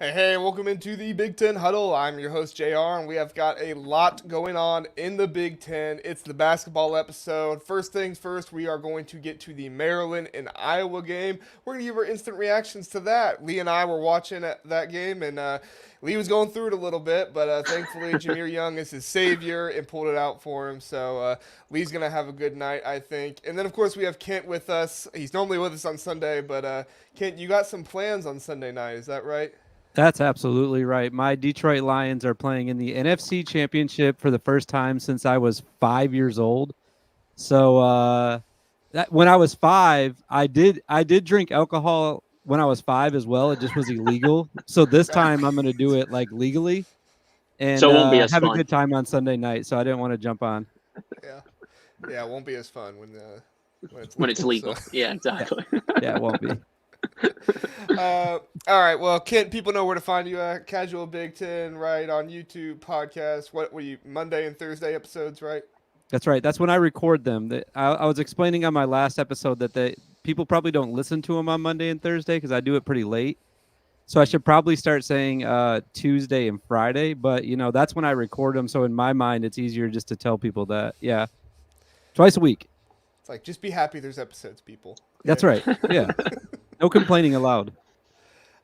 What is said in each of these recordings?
Hey, welcome into the Big Ten Huddle. I'm your host, JR, and we have got a lot going on in the Big Ten. It's the basketball episode. First things first, we are going to get to the Maryland and Iowa game. We're going to give our instant reactions to that. Lee and I were watching that game, and Lee was going through it a little bit, but thankfully, Jameer Young is his savior and pulled it out for him. So Lee's going to have a good night, I think. And then, of course, we have Kent with us. He's normally with us on Sunday, but Kent, you got some plans on Sunday night, is that right? That's absolutely right. My Detroit Lions are playing in the NFC Championship for the first time since I was 5 years old. So that when I was five, I did drink alcohol when I was five as well. It just was illegal. So this time I'm going to do it like legally and So it won't be as have a fun good time on Sunday night. So I didn't want to jump on. Yeah, yeah, it won't be as fun when it's when it's legal. So, legal. Yeah, Yeah, exactly. yeah, it won't be. all right. Well, Kent, people know where to find you at Casual Big Ten, right on YouTube, podcast. What were you Monday and Thursday episodes, right? That's right. That's when I record them. I was explaining on my last episode that people probably don't listen to them on Monday and Thursday because I do it pretty late. So I should probably start saying Tuesday and Friday, but that's when I record them. So in my mind, it's easier just to tell people that, yeah, twice a week. It's like just be happy there's episodes, people. That's Okay. right. Yeah, no complaining allowed.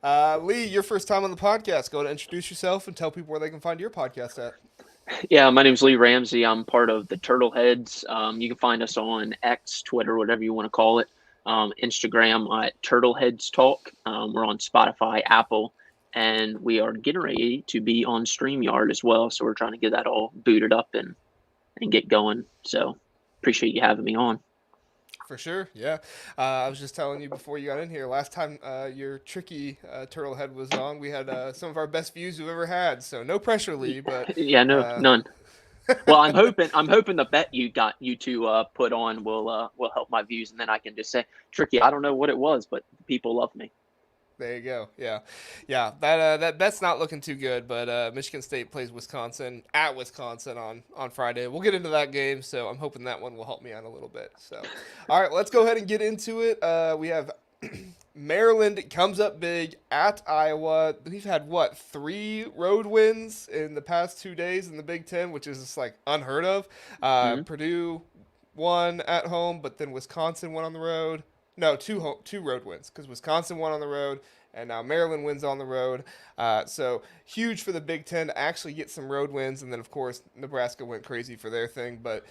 Lee, your first time on the podcast. Go to introduce yourself and tell people where they can find your podcast at. Yeah, my name's Lee Ramsey. I'm part of the Turtleheads. You can find us on X, Twitter, whatever you want to call it. Instagram at Turtleheads Talk. We're on Spotify, Apple, and we are getting ready to be on StreamYard as well. So we're trying to get that all booted up and get going. So appreciate you having me on. For sure, yeah. I was just telling you before you got in here. Last time your tricky turtle head was on, we had some of our best views we've ever had. So no pressure, Lee, but Yeah, no, uh, none. Well, I'm hoping the bet you two put on will help my views, and then I can just say, Tricky, I don't know what it was, but people love me. there you go. Yeah, yeah. That bet's not looking too good. But Michigan State plays Wisconsin at Wisconsin on Friday. We'll get into that game. So I'm hoping that one will help me out a little bit. So, all right, let's go ahead and get into it. We have Maryland comes up big at Iowa. We've had what 3 road wins in the past 2 days in the Big Ten, which is just like unheard of. Hmm. Purdue won at home, but then Wisconsin won on the road. No, two road wins because Wisconsin won on the road, and now Maryland wins on the road. So huge for the Big Ten to actually get some road wins, and then of course Nebraska went crazy for their thing, but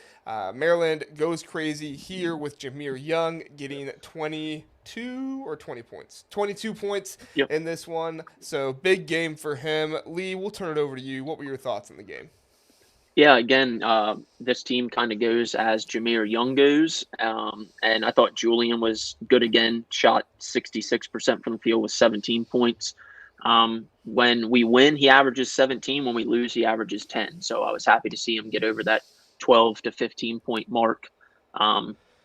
Maryland goes crazy here with Jameer Young getting 22 or 20 points, 22 points Yep. in this one. So big game for him. Lee, we'll turn it over to you. What were your thoughts in the game? Yeah. Again, this team kind of goes as Jameer Young goes, and I thought Julian was good again. Shot 66% from the field with 17 points. When we win, he averages 17. When we lose, he averages 10. So I was happy to see him get over that 12 to 15 point mark.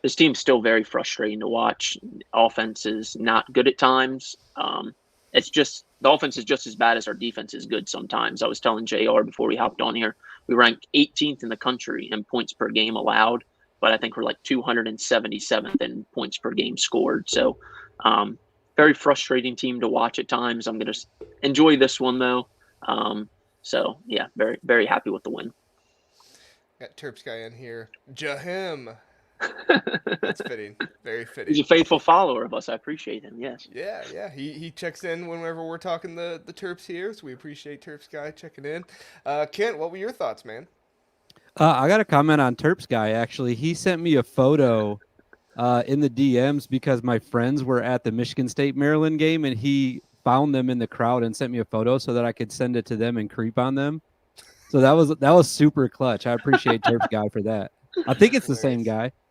This team's still very frustrating to watch. Offense is not good at times. It's just the offense is just as bad as our defense is good sometimes. I was telling JR before we hopped on here, we rank 18th in the country in points per game allowed, but I think we're like 277th in points per game scored. So, very frustrating team to watch at times. I'm going to enjoy this one though. So yeah, very, very happy with the win. Got Terps guy in here. Jahim. That's fitting. Very He's fitting. a faithful follower of us. I appreciate him. Yes. Yeah, yeah. He checks in whenever we're talking the Terps here, so we appreciate Terps guy checking in. Kent, what were your thoughts, man? I got a comment on Terps guy. Actually, he sent me a photo in the DMs because my friends were at the Michigan State Maryland game, and he found them in the crowd and sent me a photo so that I could send it to them and creep on them. So that was super clutch. I appreciate Terps guy for that. I think That's it's the same hilarious. guy.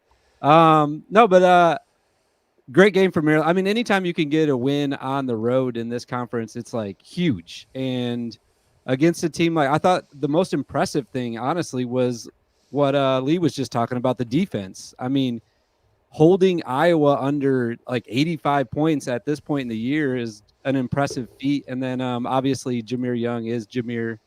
No, but great game for Maryland. I mean, anytime you can get a win on the road in this conference, it's like huge. And against a team like I thought the most impressive thing, honestly, was what Lee was just talking about, the defense. I mean, holding Iowa under like 85 points at this point in the year is an impressive feat. And then obviously Jameer Young is Jahim.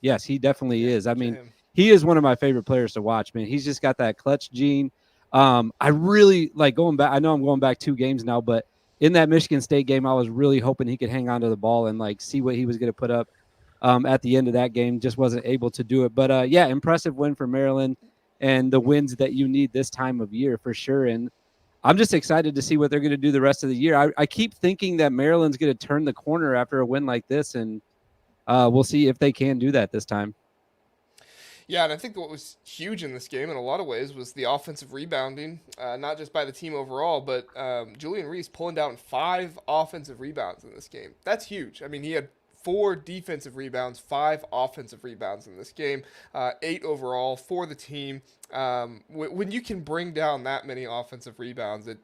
Yes, he definitely Yeah, is. I mean, Jahim. he is one of my favorite players to watch, man. He's just got that clutch gene. I really like going back. I know I'm going back 2 games now, but in that Michigan State game, I was really hoping he could hang on to the ball and like see what he was going to put up at the end of that game. Just wasn't able to do it. But yeah, impressive win for Maryland and the wins that you need this time of year for sure. And I'm just excited to see what they're going to do the rest of the year. I keep thinking that Maryland's going to turn the corner after a win like this, and we'll see if they can do that this time. Yeah, and I think what was huge in this game in a lot of ways was the offensive rebounding, not just by the team overall, but Julian Reese pulling down 5 offensive rebounds in this game. That's huge. I mean, he had 4 defensive rebounds, 5 offensive rebounds in this game, 8 overall for the team. When you can bring down that many offensive rebounds, it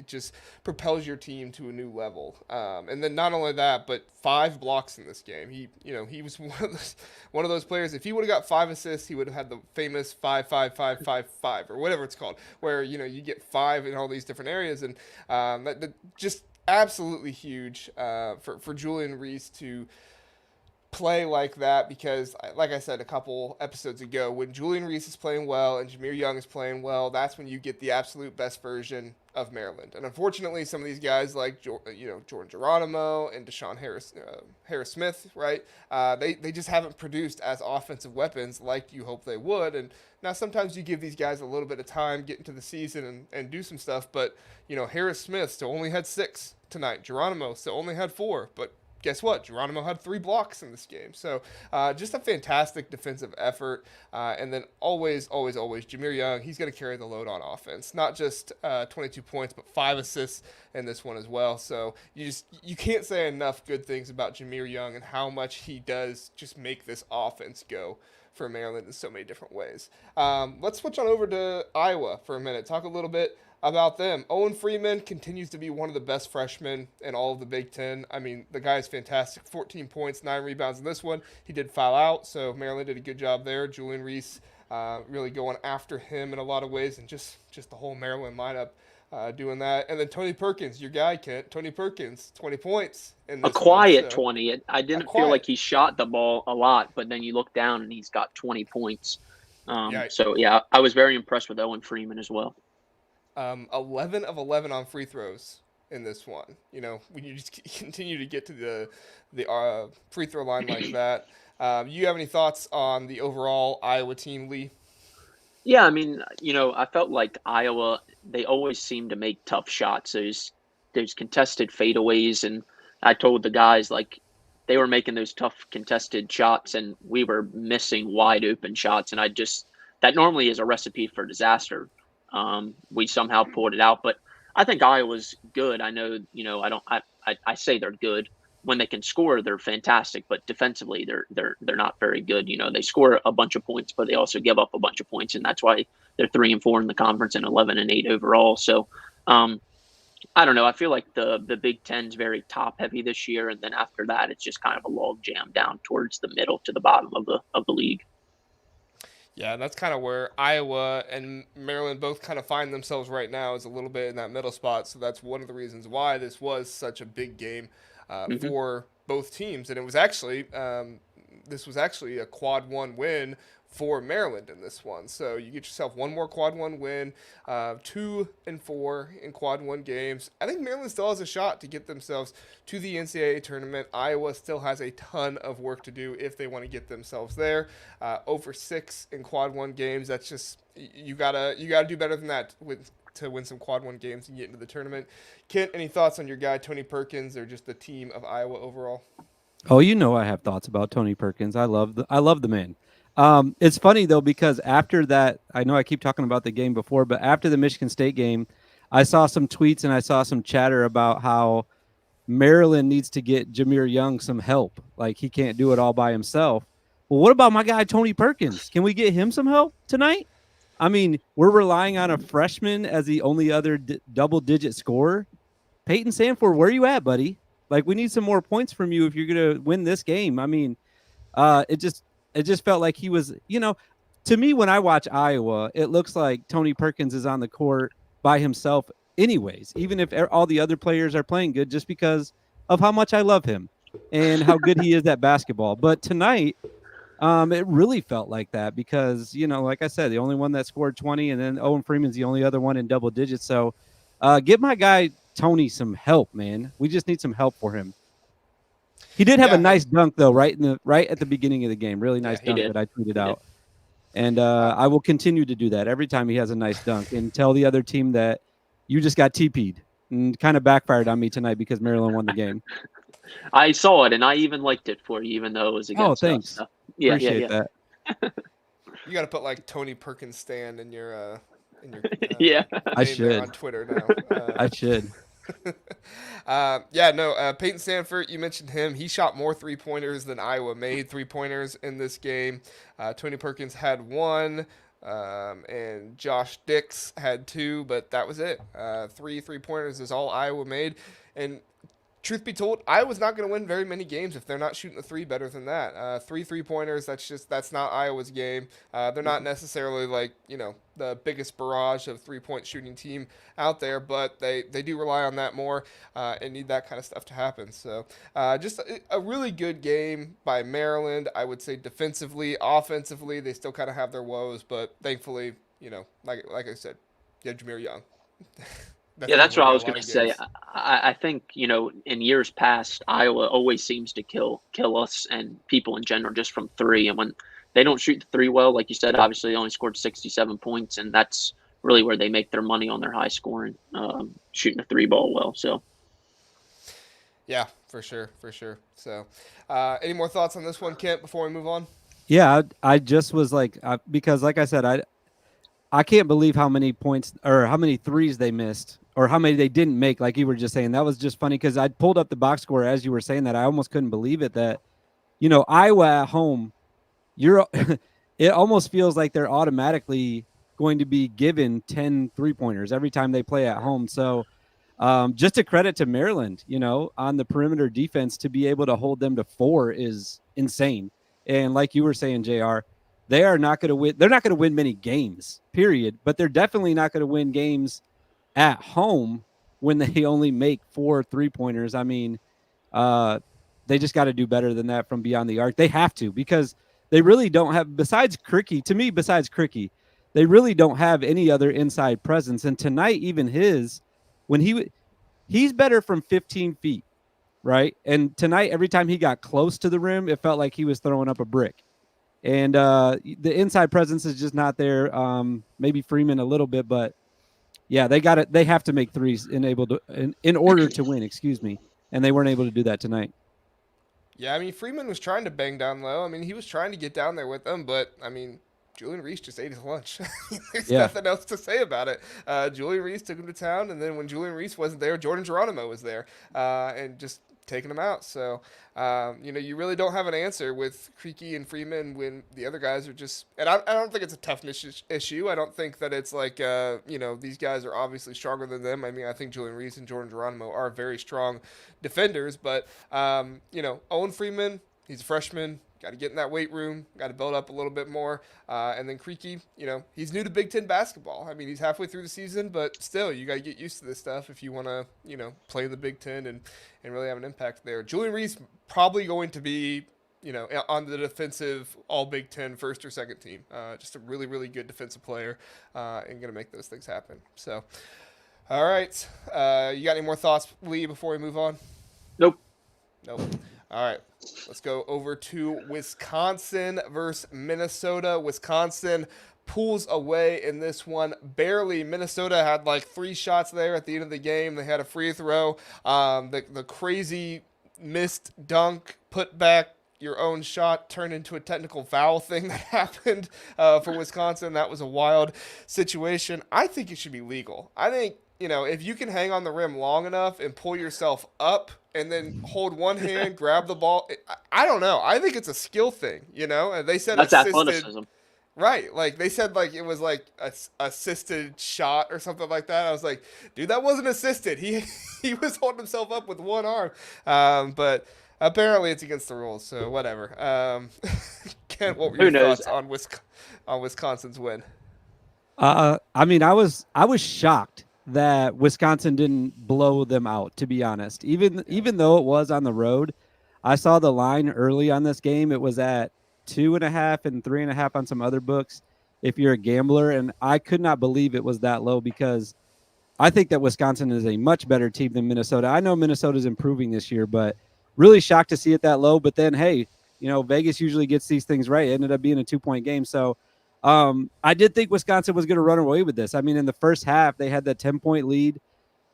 just propels your team to a new level. And then not only that, but 5 blocks in this game. He was one of those players. If he would have got 5 assists, he would have had the famous 5-5-5-5-5 or whatever it's called, where you get 5 in all these different areas, and that just absolutely huge for Julian Reese to play like that, because like I said a couple episodes ago, when Julian Reese is playing well and Jameer Young is playing well, that's when you get the absolute best version of Maryland. And unfortunately, some of these guys like Jordan Geronimo and Deshaun Harris Smith, right? They just haven't produced as offensive weapons like you hope they would. And now sometimes you give these guys a little bit of time, get into the season and do some stuff. But Harris Smith still only had 6 tonight. Geronimo still only had 4, but guess what? Geronimo had 3 blocks in this game. So just a fantastic defensive effort. And then always, Jameer Young, he's going to carry the load on offense. Not just 22 points, but 5 assists in this one as well. So you can't say enough good things about Jameer Young and how much he does just make this offense go for Maryland in so many different ways. Let's switch on over to Iowa for a minute. Talk a little bit about them. Owen Freeman continues to be one of the best freshmen in all of the Big Ten. I mean, the guy is fantastic. 14 points, 9 rebounds in this one. He did foul out, so Maryland did a good job there. Julian Reese really going after him in a lot of ways, and just the whole Maryland lineup doing that. And then Tony Perkins, your guy, Kent. Tony Perkins, 20 points. In this a quiet one, so. 20. I didn't feel like he shot the ball a lot, but then you look down and he's got 20 points. So, yeah, I was very impressed with Owen Freeman as well. 11 of 11 on free throws in this one. When you just continue to get to the free throw line like that. You have any thoughts on the overall Iowa team, Lee? Yeah, I mean, I felt like Iowa, they always seem to make tough shots. There's contested fadeaways, and I told the guys, like, they were making those tough contested shots, and we were missing wide open shots, and that normally is a recipe for disaster. We somehow pulled it out, but I think Iowa's good. I know, I say they're good. When they can score, they're fantastic, but defensively, they're not very good. They score a bunch of points, but they also give up a bunch of points, and that's why they're 3-4 in the conference and 11-8 overall. So, I don't know. I feel like the Big Ten's very top heavy this year, and then after that, it's just kind of a log jam down towards the middle to the bottom of the league. Yeah, and that's kind of where Iowa and Maryland both kind of find themselves right now, is a little bit in that middle spot. So that's one of the reasons why this was such a big game for both teams. And it was actually this was actually a quad 1 win for Maryland in this one. So you get yourself one more quad 1 win, 2-4 in quad 1 games. I think Maryland still has a shot to get themselves to the NCAA tournament. Iowa still has a ton of work to do if they want to get themselves there. Over 6 in quad 1 games. That's just, you gotta do better than that to win some quad 1 games and get into the tournament. Kent, any thoughts on your guy Tony Perkins or just the team of Iowa overall? Oh, I have thoughts about Tony Perkins. I love the man. It's funny though, because after that, I know I keep talking about the game before, but after the Michigan State game, I saw some tweets and I saw some chatter about how Maryland needs to get Jameer Young some help. Like, he can't do it all by himself. Well, what about my guy, Tony Perkins? Can we get him some help tonight? I mean, we're relying on a freshman as the only other double-digit scorer. Peyton Sanford, where are you at, buddy? Like, we need some more points from you if you're going to win this game. I mean, it just felt like he was, to me, when I watch Iowa, it looks like Tony Perkins is on the court by himself anyways, even if all the other players are playing good, just because of how much I love him and how good he is at basketball. But tonight, it really felt like that because, like I said, the only one that scored 20, and then Owen Freeman's the only other one in double digits. So get my guy Tony some help, man. We just need some help for him. He did have a nice dunk though, right at the beginning of the game. Really nice dunk that I tweeted out. And I will continue to do that every time he has a nice dunk and tell the other team that you just got TP'd, and kind of backfired on me tonight because Maryland won the game. I saw it and I even liked it for you, even though it was against thanks. us. So, yeah, Appreciate that. You got to put like Tony Perkins stand in your yeah. I should on Twitter now. I should. Peyton Sanford, you mentioned him. He shot more 3-pointers than Iowa made 3-pointers in this game. Tony Perkins had 1, and Josh Dix had 2, but that was it. 3 3-pointers is all Iowa made. And truth be told, Iowa's not going to win very many games if they're not shooting the 3 better than that. 3 3-pointers, that's not Iowa's game. They're not necessarily like, the biggest barrage of 3-point shooting team out there, but they do rely on that more and need that kind of stuff to happen. So just a really good game by Maryland. I would say defensively, offensively, they still kind of have their woes, but thankfully, like I said, you have Jameer Young. That's what I was going to say. I think, in years past, Iowa always seems to kill us and people in general just from 3. And when they don't shoot the 3 well, like you said, obviously they only scored 67 points, and that's really where they make their money on their high scoring, shooting the 3 ball well. So, yeah, for sure. So, any more thoughts on this one, Kent, before we move on? Yeah, I just was like, because like I said, I can't believe how many points or how many 3s they missed or how many they didn't make. Like you were just saying, that was just funny because I pulled up the box score as you were saying that. I almost couldn't believe it that, Iowa at home, it almost feels like they're automatically going to be given 10 3-pointers every time they play at home. So just a credit to Maryland, on the perimeter defense to be able to hold them to 4 is insane. And like you were saying, JR, they are not going to win. They're not going to win many games, period. But they're definitely not going to win games at home when they only make 4 3-pointers. I mean, they just got to do better than that from beyond the arc. They have to, because they really don't have, besides Cricky, they really don't have any other inside presence. And tonight, even when he's better from 15 feet, right? And tonight, every time he got close to the rim, it felt like he was throwing up a brick. And the inside presence is just not there. Maybe Freeman a little bit, but yeah, they have to make 3s in order to win, and they weren't able to do that tonight. Yeah, I mean, Freeman was trying to bang down low. I mean, he was trying to get down there with them, but I mean, Julian Reese just ate his lunch. There's nothing else to say about it. Julian Reese took him to town, and then when Julian Reese wasn't there, Jordan Geronimo was there, and just taking them out. So, you really don't have an answer with Creaky and Freeman when the other guys are just, and I don't think it's a toughness issue. I don't think that it's like, these guys are obviously stronger than them. I mean, I think Julian Reese and Jordan Geronimo are very strong defenders, but, Owen Freeman, he's a freshman. Got to get in that weight room. Got to build up a little bit more. And then Creaky, he's new to Big Ten basketball. I mean, he's halfway through the season, but still, you got to get used to this stuff if you want to, play in the Big Ten and really have an impact there. Julian Reese probably going to be, on the defensive all Big Ten first or second team. Just a really, really good defensive player and going to make those things happen. So, all right. You got any more thoughts, Lee, before we move on? Nope. All right, let's go over to Wisconsin versus Minnesota. Wisconsin pulls away in this one barely. Minnesota had like 3 shots there at the end of the game. They had a free throw. The crazy missed dunk, put back your own shot, turned into a technical foul thing that happened for Wisconsin. That was a wild situation. I think it should be legal. I think, if you can hang on the rim long enough and pull yourself up and then hold one hand, grab the ball. I don't know. I think it's a skill thing, And they said that's assisted, athleticism. Right. Like they said, like it was like a assisted shot or something like that. I was like, dude, that wasn't assisted. He was holding himself up with one arm. But apparently it's against the rules, so whatever. Kent, what were your thoughts on Wisconsin's win? I mean, I was shocked that Wisconsin didn't blow them out, to be honest. Even though it was on the road, I saw the line early on this game. It was at 2.5 and 3.5 on some other books if you're a gambler, and I could not believe it was that low because I think that Wisconsin is a much better team than Minnesota. I know Minnesota's improving this year, but really shocked to see it that low. But then, hey, Vegas usually gets these things right. It ended up being a 2-point game. So I did think Wisconsin was going to run away with this. I mean, in the first half, they had that 10-point lead.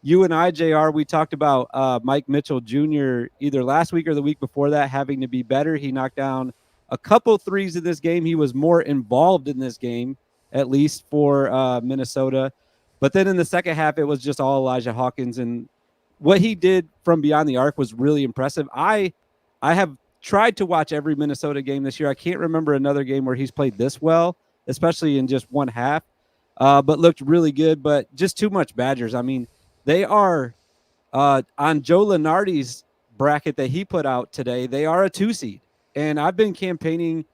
You and I, JR, we talked about Mike Mitchell Jr. either last week or the week before that having to be better. He knocked down a couple threes in this game. He was more involved in this game, at least for Minnesota. But then in the second half, it was just all Elijah Hawkins. And what he did from beyond the arc was really impressive. I have tried to watch every Minnesota game this year. I can't remember another game where he's played this well, especially in just one half, but looked really good. But just too much Badgers. I mean, they are on Joe Lunardi's bracket that he put out today. They are a 2 seed. And I've been campaigning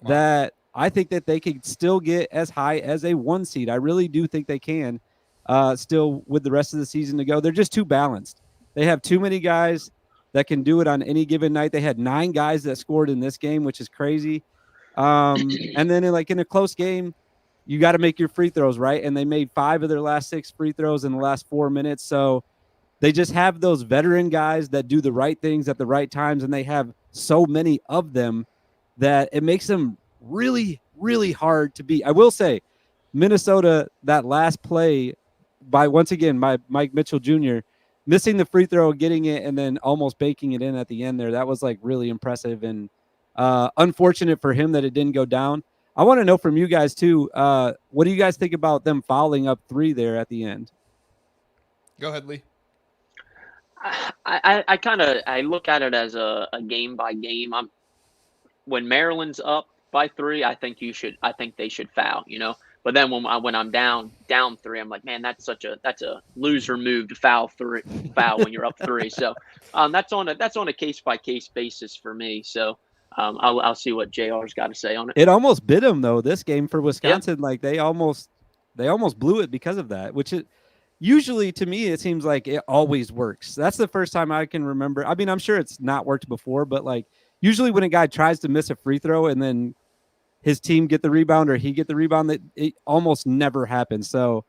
that I think that they could still get as high as a 1 seed. I really do think they can still with the rest of the season to go. They're just too balanced. They have too many guys that can do it on any given night. They had 9 guys that scored in this game, which is crazy. And then in a close game, you got to make your free throws, right? And they made 5 of their last 6 free throws in the last 4 minutes. So they just have those veteran guys that do the right things at the right times, and they have so many of them that it makes them really, really hard to beat. I will say, Minnesota, that last play by Mike Mitchell Jr., missing the free throw, getting it, and then almost baking it in at the end there. That was really impressive and unfortunate for him that it didn't go down. I want to know from you guys too. What do you guys think about them fouling up 3 there at the end? Go ahead, Lee. I look at it as a game by game. When Maryland's up by 3, I think they should foul, But then when I'm down 3, I'm like, man, that's a loser move to foul when you're up 3. So that's on a case by case basis for me. So I'll see what JR's got to say on it. It almost bit them though this game for Wisconsin. Yeah. They almost blew it because of that, which usually to me it seems like it always works. That's the first time I can remember. I mean, I'm sure it's not worked before, but usually when a guy tries to miss a free throw and then his team get the rebound or he get the rebound, it almost never happens. So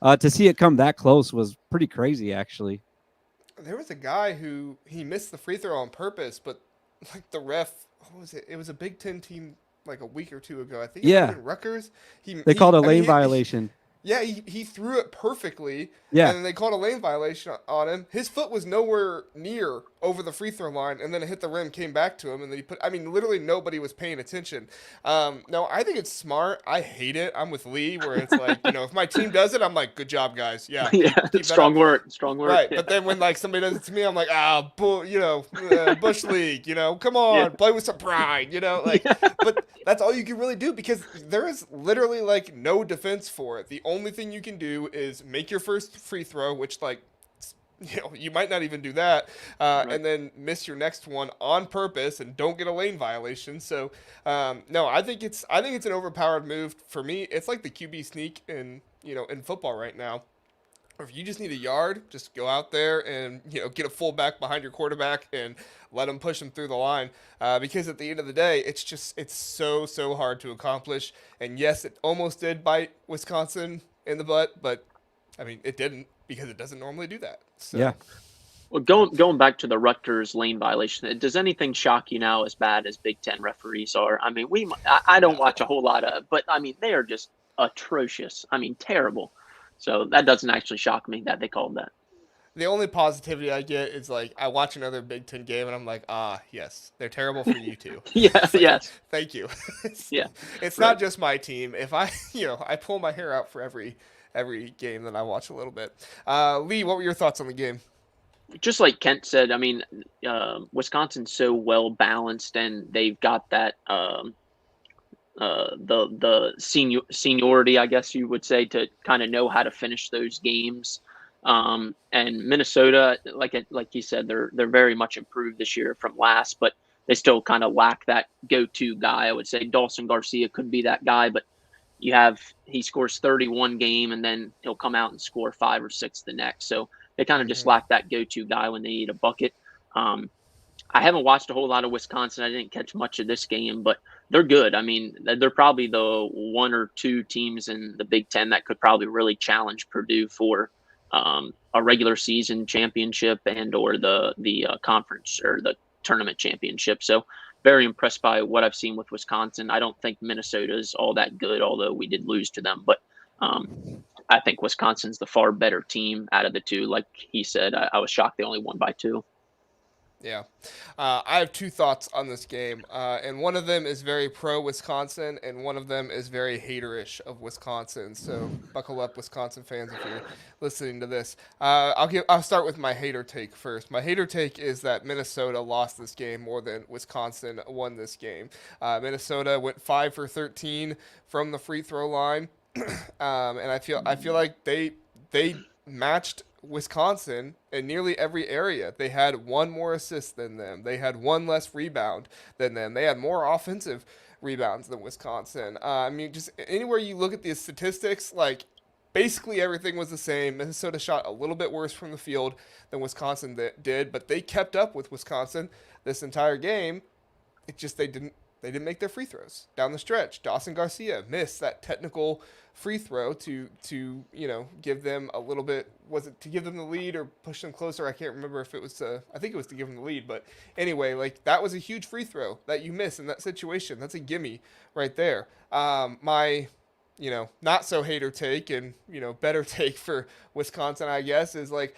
to see it come that close was pretty crazy, actually. There was a guy who he missed the free throw on purpose, but the ref, what was it? It was a Big Ten team a week or 2 ago. I think it was in Rutgers. They called a lane violation. He threw it perfectly. Yeah. And then they called a lane violation on him. His foot was nowhere near over the free throw line, and then it hit the rim, came back to him, and then literally nobody was paying attention. No, I think it's smart. I hate it. I'm with Lee, where it's if my team does it, I'm like, good job, guys. Yeah. Keep strong work. Right. But then when somebody does it to me, I'm like, Bush League, come on, play with some pride, but that's all you can really do because there is literally no defense for it. The only thing you can do is make your first free throw, which you might not even do that, right. And then miss your next one on purpose and don't get a lane violation. So no, I think it's an overpowered move. For me, it's like the QB sneak in football right now. Or if you just need a yard, just go out there and get a fullback behind your quarterback and let them push them through the line. Because at the end of the day, it's so hard to accomplish. And yes, it almost did bite Wisconsin in the butt, but I mean it didn't because it doesn't normally do that. So. Yeah. Well, going back to the Rutgers lane violation, does anything shock you now as bad as Big Ten referees are? I mean, I don't watch a whole lot of, but I mean they are just atrocious. I mean, terrible. So that doesn't actually shock me that they called that. The only positivity I get is I watch another Big Ten game and I'm like, yes, they're terrible for you too. Yes. Thank you. It's right. Not just my team. If I pull my hair out for every game that I watch a little bit. Lee, what were your thoughts on the game? Just like Kent said, I mean, Wisconsin's so well balanced and they've got that the seniority, I guess you would say, to kind of know how to finish those games. And Minnesota, like you said, they're very much improved this year from last, but they still kind of lack that go-to guy. I would say Dawson Garcia could be that guy, but he scores 31 game and then he'll come out and score 5 or 6 the next. So they kind of just lack that go-to guy when they need a bucket. I haven't watched a whole lot of Wisconsin. I didn't catch much of this game, but they're good. I mean, they're probably the 1 or 2 teams in the Big Ten that could probably really challenge Purdue for a regular season championship and or the conference or the tournament championship. So very impressed by what I've seen with Wisconsin. I don't think Minnesota's all that good, although we did lose to them. But I think Wisconsin's the far better team out of the two. Like he said, I was shocked they only won by 2. Yeah. I have two thoughts on this game, and one of them is very pro Wisconsin, and one of them is very haterish of Wisconsin. So buckle up, Wisconsin fans, if you're listening to this. I'll start with my hater take first. My hater take is that Minnesota lost this game more than Wisconsin won this game. Minnesota went 5 for 13 from the free throw line, and I feel like they matched Wisconsin in nearly every area. They had one more assist than them. They had one less rebound than them. They had more offensive rebounds than Wisconsin. I mean, just anywhere you look at the statistics, like basically everything was the same. Minnesota shot a little bit worse from the field than Wisconsin did, but they kept up with Wisconsin this entire game. It just they didn't make their free throws down the stretch. Dawson Garcia missed that technical free throw to give them a little bit. Was it to give them the lead or push them closer? I can't remember if it was to. I think it was to give them the lead. But anyway, like that was a huge free throw that you miss in that situation. That's a gimme right there. My not so hater take and better take for Wisconsin, I guess, is like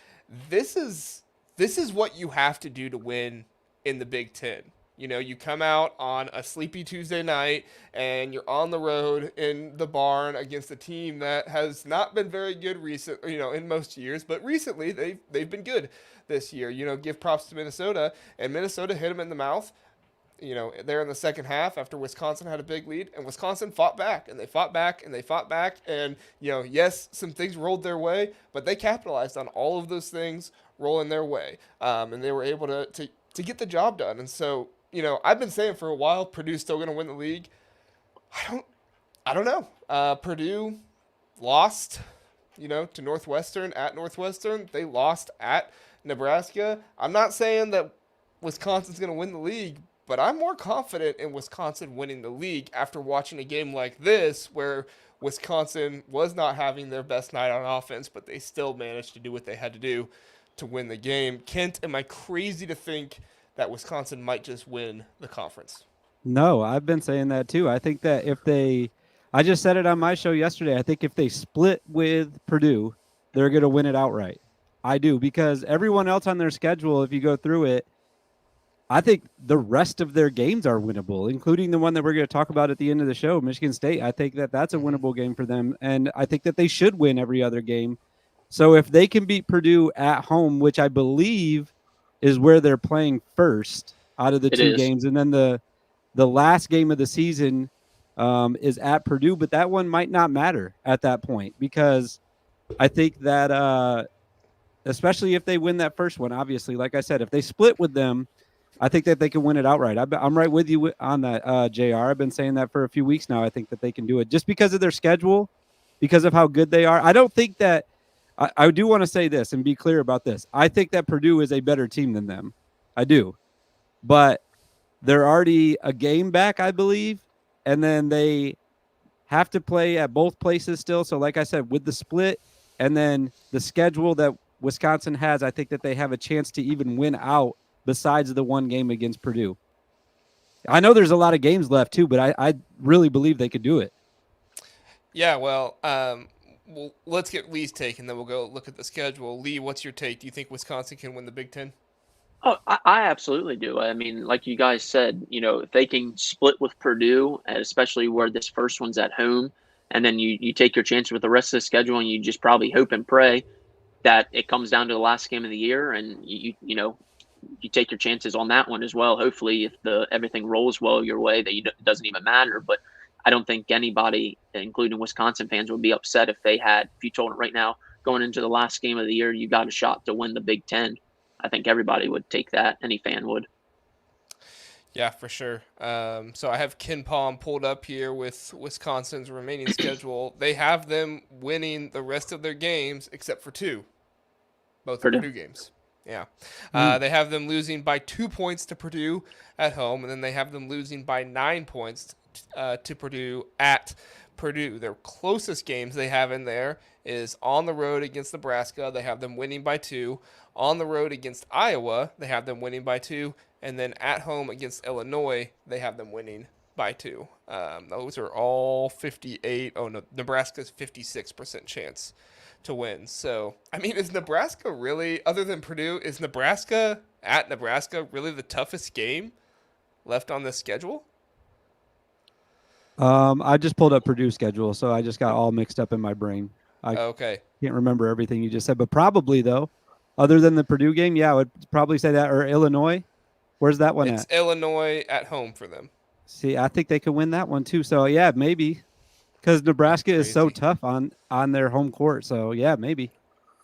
this is what you have to do to win in the Big Ten. You come out on a sleepy Tuesday night and you're on the road in the barn against a team that has not been very good in most years, but recently they've been good this year. Give props to Minnesota, and Minnesota hit them in the mouth. There in the second half after Wisconsin had a big lead, and Wisconsin fought back, and they fought back, and they fought back, and yes, some things rolled their way, but they capitalized on all of those things rolling their way, and they were able to get the job done. And so, I've been saying for a while, Purdue's still going to win the league. I don't know. Purdue lost, to Northwestern at Northwestern. They lost at Nebraska. I'm not saying that Wisconsin's going to win the league, but I'm more confident in Wisconsin winning the league after watching a game like this where Wisconsin was not having their best night on offense, but they still managed to do what they had to do to win the game. Kent, am I crazy to think that Wisconsin might just win the conference? No, I've been saying that too. I think that I just said it on my show yesterday, I think if they split with Purdue, they're going to win it outright. I do, because everyone else on their schedule, if you go through it, I think the rest of their games are winnable, including the one that we're going to talk about at the end of the show, Michigan State. I think that that's a winnable game for them, and I think that they should win every other game. So if they can beat Purdue at home, which I believe is where they're playing first out of the two games. And then the last game of the season is at Purdue, but that one might not matter at that point, because I think that especially if they win that first one, obviously, like I said, if they split with them, I think that they can win it outright. I'm right with you on that, JR. I've been saying that for a few weeks now. I think that they can do it just because of their schedule, because of how good they are. I don't think that I do want to say this and be clear about this. I think that Purdue is a better team than them. I do. But they're already a game back, I believe, and then they have to play at both places still. So like I said, with the split and then the schedule that Wisconsin has, I think that they have a chance to even win out besides the one game against Purdue. I know there's a lot of games left too, but I really believe they could do it. Yeah, well, let's get Lee's take, and then we'll go look at the schedule. Lee, what's your take? Do you think Wisconsin can win the Big Ten? Oh, I absolutely do. I mean, like you guys said, if they can split with Purdue, and especially where this first one's at home, and then you take your chance with the rest of the schedule, and you just probably hope and pray that it comes down to the last game of the year, and you take your chances on that one as well. Hopefully, if everything rolls well your way, it doesn't even matter. But I don't think anybody, including Wisconsin fans, would be upset if you told them right now, going into the last game of the year, you got a shot to win the Big Ten. I think everybody would take that. Any fan would. Yeah, for sure. So I have KenPom pulled up here with Wisconsin's remaining schedule. They have them winning the rest of their games except for two, both Purdue games. Yeah. They have them losing by 2 points to Purdue at home, and then they have them losing by 9 points to Purdue at Purdue. Their closest games they have in there is on the road against Nebraska. They have them winning by 2. On the road against Iowa, they have them winning by 2. And then at home against Illinois, they have them winning by 2. Those are all 58. Oh, no, Nebraska's 56% chance to win. So, I mean, is Nebraska really, other than Purdue, is Nebraska at Nebraska really the toughest game left on this schedule? I just pulled up Purdue's schedule, so I just got all mixed up in my brain. I Okay. can't remember everything you just said, but probably though, other than the Purdue game, yeah, I would probably say that. Or Illinois, where's that one It's at? Illinois at home for them. See, I think they could win that one too. So yeah, maybe, because Nebraska is so Crazy. tough on their home court. So yeah, maybe.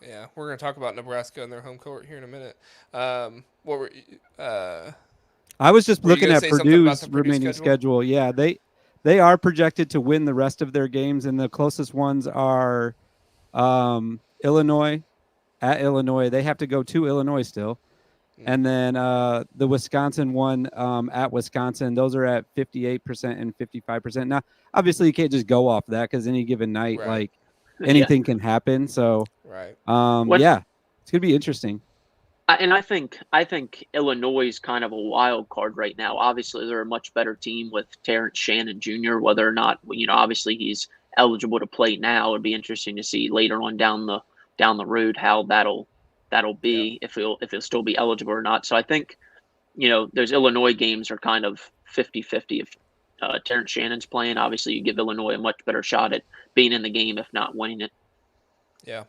Yeah, we're going to talk about Nebraska and their home court here in a minute. What were I was just Were you looking gonna at say something about Purdue's the Purdue remaining schedule? schedule. Yeah, they are projected to win the rest of their games, and the closest ones are Illinois, at Illinois. They have to go to Illinois still. And then the Wisconsin one at Wisconsin, those are at 58% and 55%. Now, obviously, you can't just go off that because any given night, Right. like anything can happen. So, Right. yeah, it's gonna be interesting. And I think Illinois is kind of a wild card right now. Obviously, they're a much better team with Terrence Shannon Jr. Whether or not, obviously he's eligible to play now. It'd be interesting to see later on down the road how that'll be, if he'll still be eligible or not. So I think those Illinois games are kind of 50-50. If Terrence Shannon's playing, obviously you give Illinois a much better shot at being in the game, if not winning it. Yeah.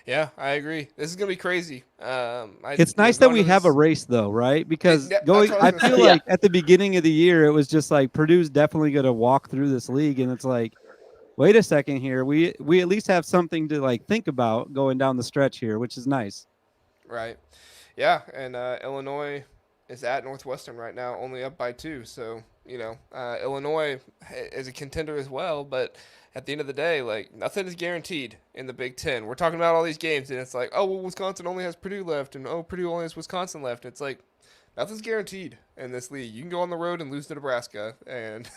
Yeah, I agree. This is gonna be crazy. It's nice that we have a race, though, right? Because I feel like at the beginning of the year, it was just like Purdue's definitely going to walk through this league, and it's like, wait a second here, we at least have something to like think about going down the stretch here, which is nice. Right. Yeah, and Illinois is at Northwestern right now, only up by 2. So Illinois is a contender as well, but at the end of the day, like, nothing is guaranteed in the Big Ten. We're talking about all these games, and it's like, oh, well, Wisconsin only has Purdue left, and oh, Purdue only has Wisconsin left. It's like, nothing's guaranteed in this league. You can go on the road and lose to Nebraska, and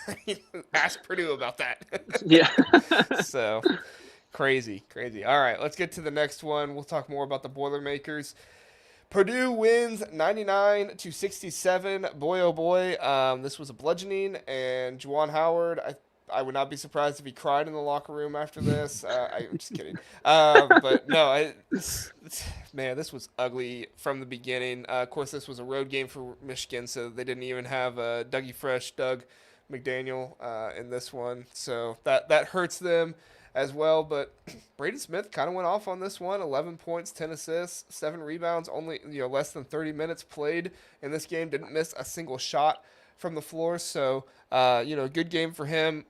ask Purdue about that. Yeah. So, crazy. All right, let's get to the next one. We'll talk more about the Boilermakers. Purdue wins 99-67. Boy, oh boy, this was a bludgeoning, and Juwan Howard, I would not be surprised if he cried in the locker room after this. I'm just kidding. But no, man, this was ugly from the beginning. Of course, this was a road game for Michigan, so they didn't even have Doug McDaniel in this one. So that hurts them as well. But Braden Smith kind of went off on this one. 11 points, 10 assists, 7 rebounds, only less than 30 minutes played in this game. Didn't miss a single shot from the floor. So, good game for him.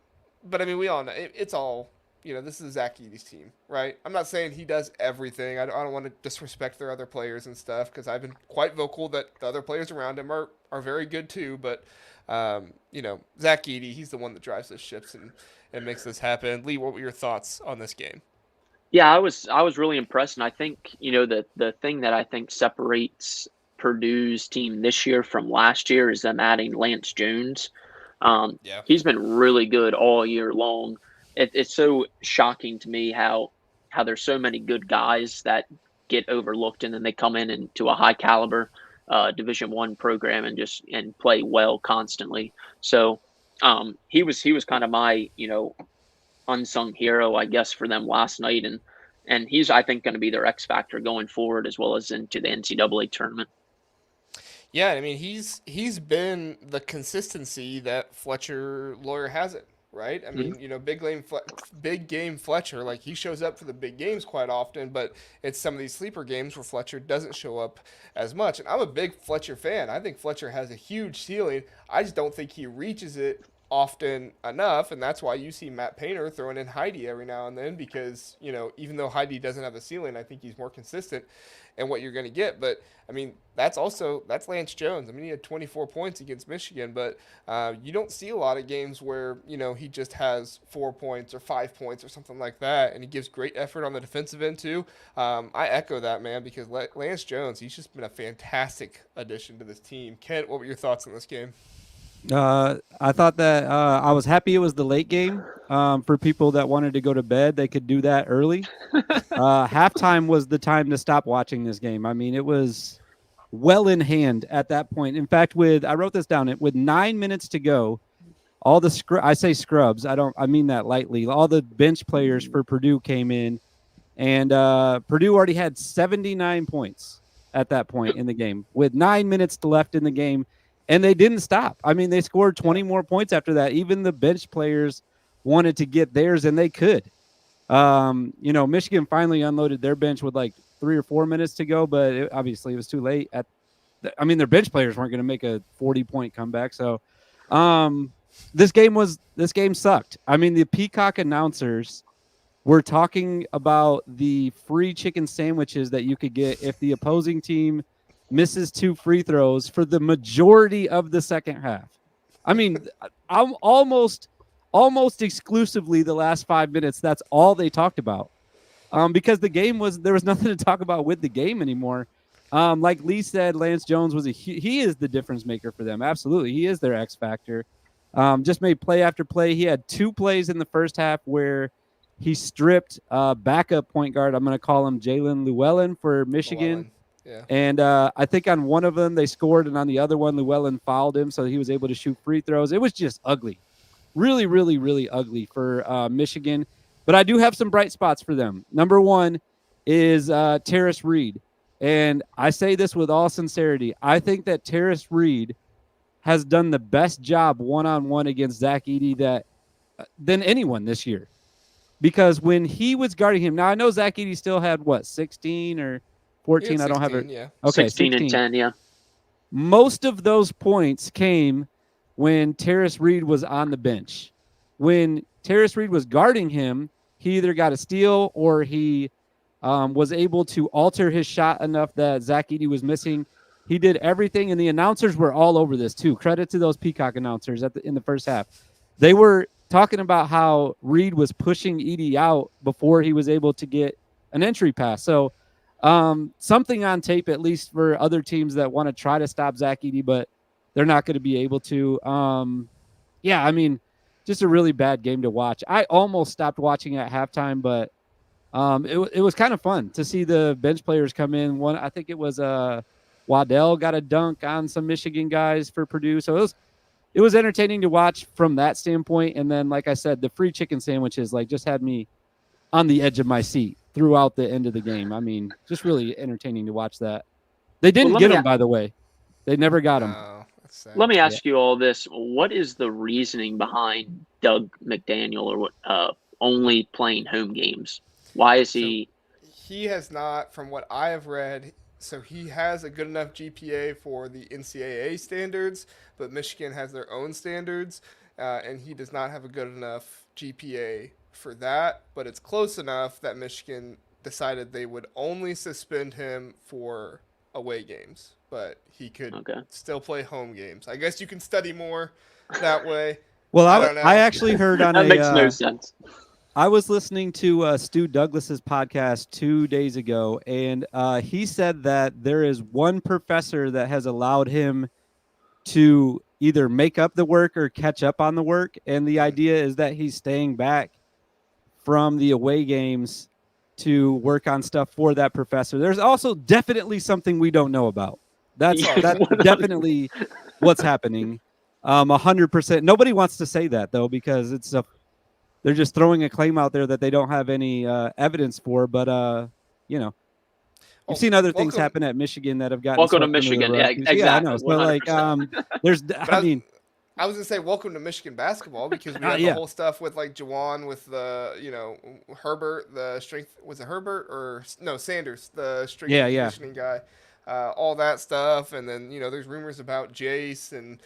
But, I mean, we all know it's all, this is Zach Edey's team, right? I'm not saying he does everything. I don't want to disrespect their other players and stuff because I've been quite vocal that the other players around him are very good too. But, Zach Edey, he's the one that drives those ships and makes this happen. Lee, what were your thoughts on this game? Yeah, I was really impressed. And I think, the thing that I think separates Purdue's team this year from last year is them adding Lance Jones. He's been really good all year long. It's so shocking to me how there's so many good guys that get overlooked, and then they come into a high caliber Division I program and play well constantly. So he was kind of my unsung hero, I guess, for them last night, and he's, I think, going to be their X factor going forward as well as into the NCAA tournament. Yeah, I mean, he's been the consistency that Fletcher Lawyer hasn't, right? I mean, big game Fletcher, like, he shows up for the big games quite often, but it's some of these sleeper games where Fletcher doesn't show up as much. And I'm a big Fletcher fan. I think Fletcher has a huge ceiling. I just don't think he reaches it often enough, and that's why you see Matt Painter throwing in Heidi every now and then because, even though Heidi doesn't have the ceiling, I think he's more consistent in what you're going to get. But, I mean, that's Lance Jones. I mean, he had 24 points against Michigan, but you don't see a lot of games where, he just has 4 points or 5 points or something like that, and he gives great effort on the defensive end too. I echo that, man, because Lance Jones, he's just been a fantastic addition to this team. Kent, what were your thoughts on this game? I thought that I was happy it was the late game. For people that wanted to go to bed, they could do that early. Halftime was the time to stop watching this game. I mean, it was well in hand at that point. In fact, I wrote this down. With 9 minutes to go, all the I say scrubs. I mean that lightly. All the bench players for Purdue came in, and Purdue already had 79 points at that point in the game with 9 minutes left in the game, and they didn't stop. I mean, they scored 20 more points after that. Even the bench players wanted to get theirs, and they could. Michigan finally unloaded their bench with like 3 or 4 minutes to go, but obviously it was too late. Their bench players weren't going to make a 40-point comeback. So, this game sucked. I mean, the Peacock announcers were talking about the free chicken sandwiches that you could get if the opposing team misses 2 free throws for the majority of the second half. I mean, I'm almost exclusively the last 5 minutes. That's all they talked about. Because there was nothing to talk about with the game anymore. Like Lee said, Lance Jones he is the difference maker for them. Absolutely. He is their X factor. Just made play after play. He had 2 plays in the first half where he stripped backup point guard. I'm going to call him Jalen Llewellyn for Michigan. Yeah. And I think on one of them they scored, and on the other one Llewellyn fouled him, so he was able to shoot free throws. It was just ugly. Really, really, really ugly for Michigan. But I do have some bright spots for them. Number one is Terrace Reed. And I say this with all sincerity. I think that Terrace Reed has done the best job one-on-one against Zach Edey than anyone this year. Because when he was guarding him, now I know Zach Edey still had, 16 or 14? 16, I don't have it. Yeah. Okay, 16 and 10, yeah. Most of those points came when Terrace Reed was on the bench. When Terrace Reed was guarding him, he either got a steal or he was able to alter his shot enough that Zach Edey was missing. He did everything, and the announcers were all over this too. Credit to those Peacock announcers in the first half. They were talking about how Reed was pushing Edey out before he was able to get an entry pass. So something on tape, at least for other teams that want to try to stop Zach Edey, but they're not going to be able to. Just a really bad game to watch. I almost stopped watching at halftime, but it was kind of fun to see the bench players come in. I think it was Waddell got a dunk on some Michigan guys for Purdue. So it was entertaining to watch from that standpoint. And then, like I said, the free chicken sandwiches just had me on the edge of my seat throughout the end of the game. I mean, just really entertaining to watch that. They didn't get them, by the way. They never got them. Let me ask you all this. What is the reasoning behind Doug McDaniel only playing home games? Why is he? He has not, from what I have read, so he has a good enough GPA for the NCAA standards, but Michigan has their own standards, and he does not have a good enough GPA for that, but it's close enough that Michigan decided they would only suspend him for away games, but he could still play home games. I guess you can study more that way. Well, I actually heard on that makes no sense. I was listening to Stu Douglas's podcast 2 days ago, and he said that there is one professor that has allowed him to either make up the work or catch up on the work, and the idea is that he's staying back from the away games to work on stuff for that professor. There's also definitely something we don't know about. That's definitely what's happening. 100%. Nobody wants to say that, though, because they're just throwing a claim out there that they don't have any evidence for. But, you've seen other things happen at Michigan that have gotten welcome to Michigan. Yeah, exactly. Yeah, I know. So, I was gonna say welcome to Michigan basketball because we had the whole stuff with Jawan with the Herbert, the strength, was it Herbert or no Sanders, the strength conditioning guy, all that stuff, and then there's rumors about Jace and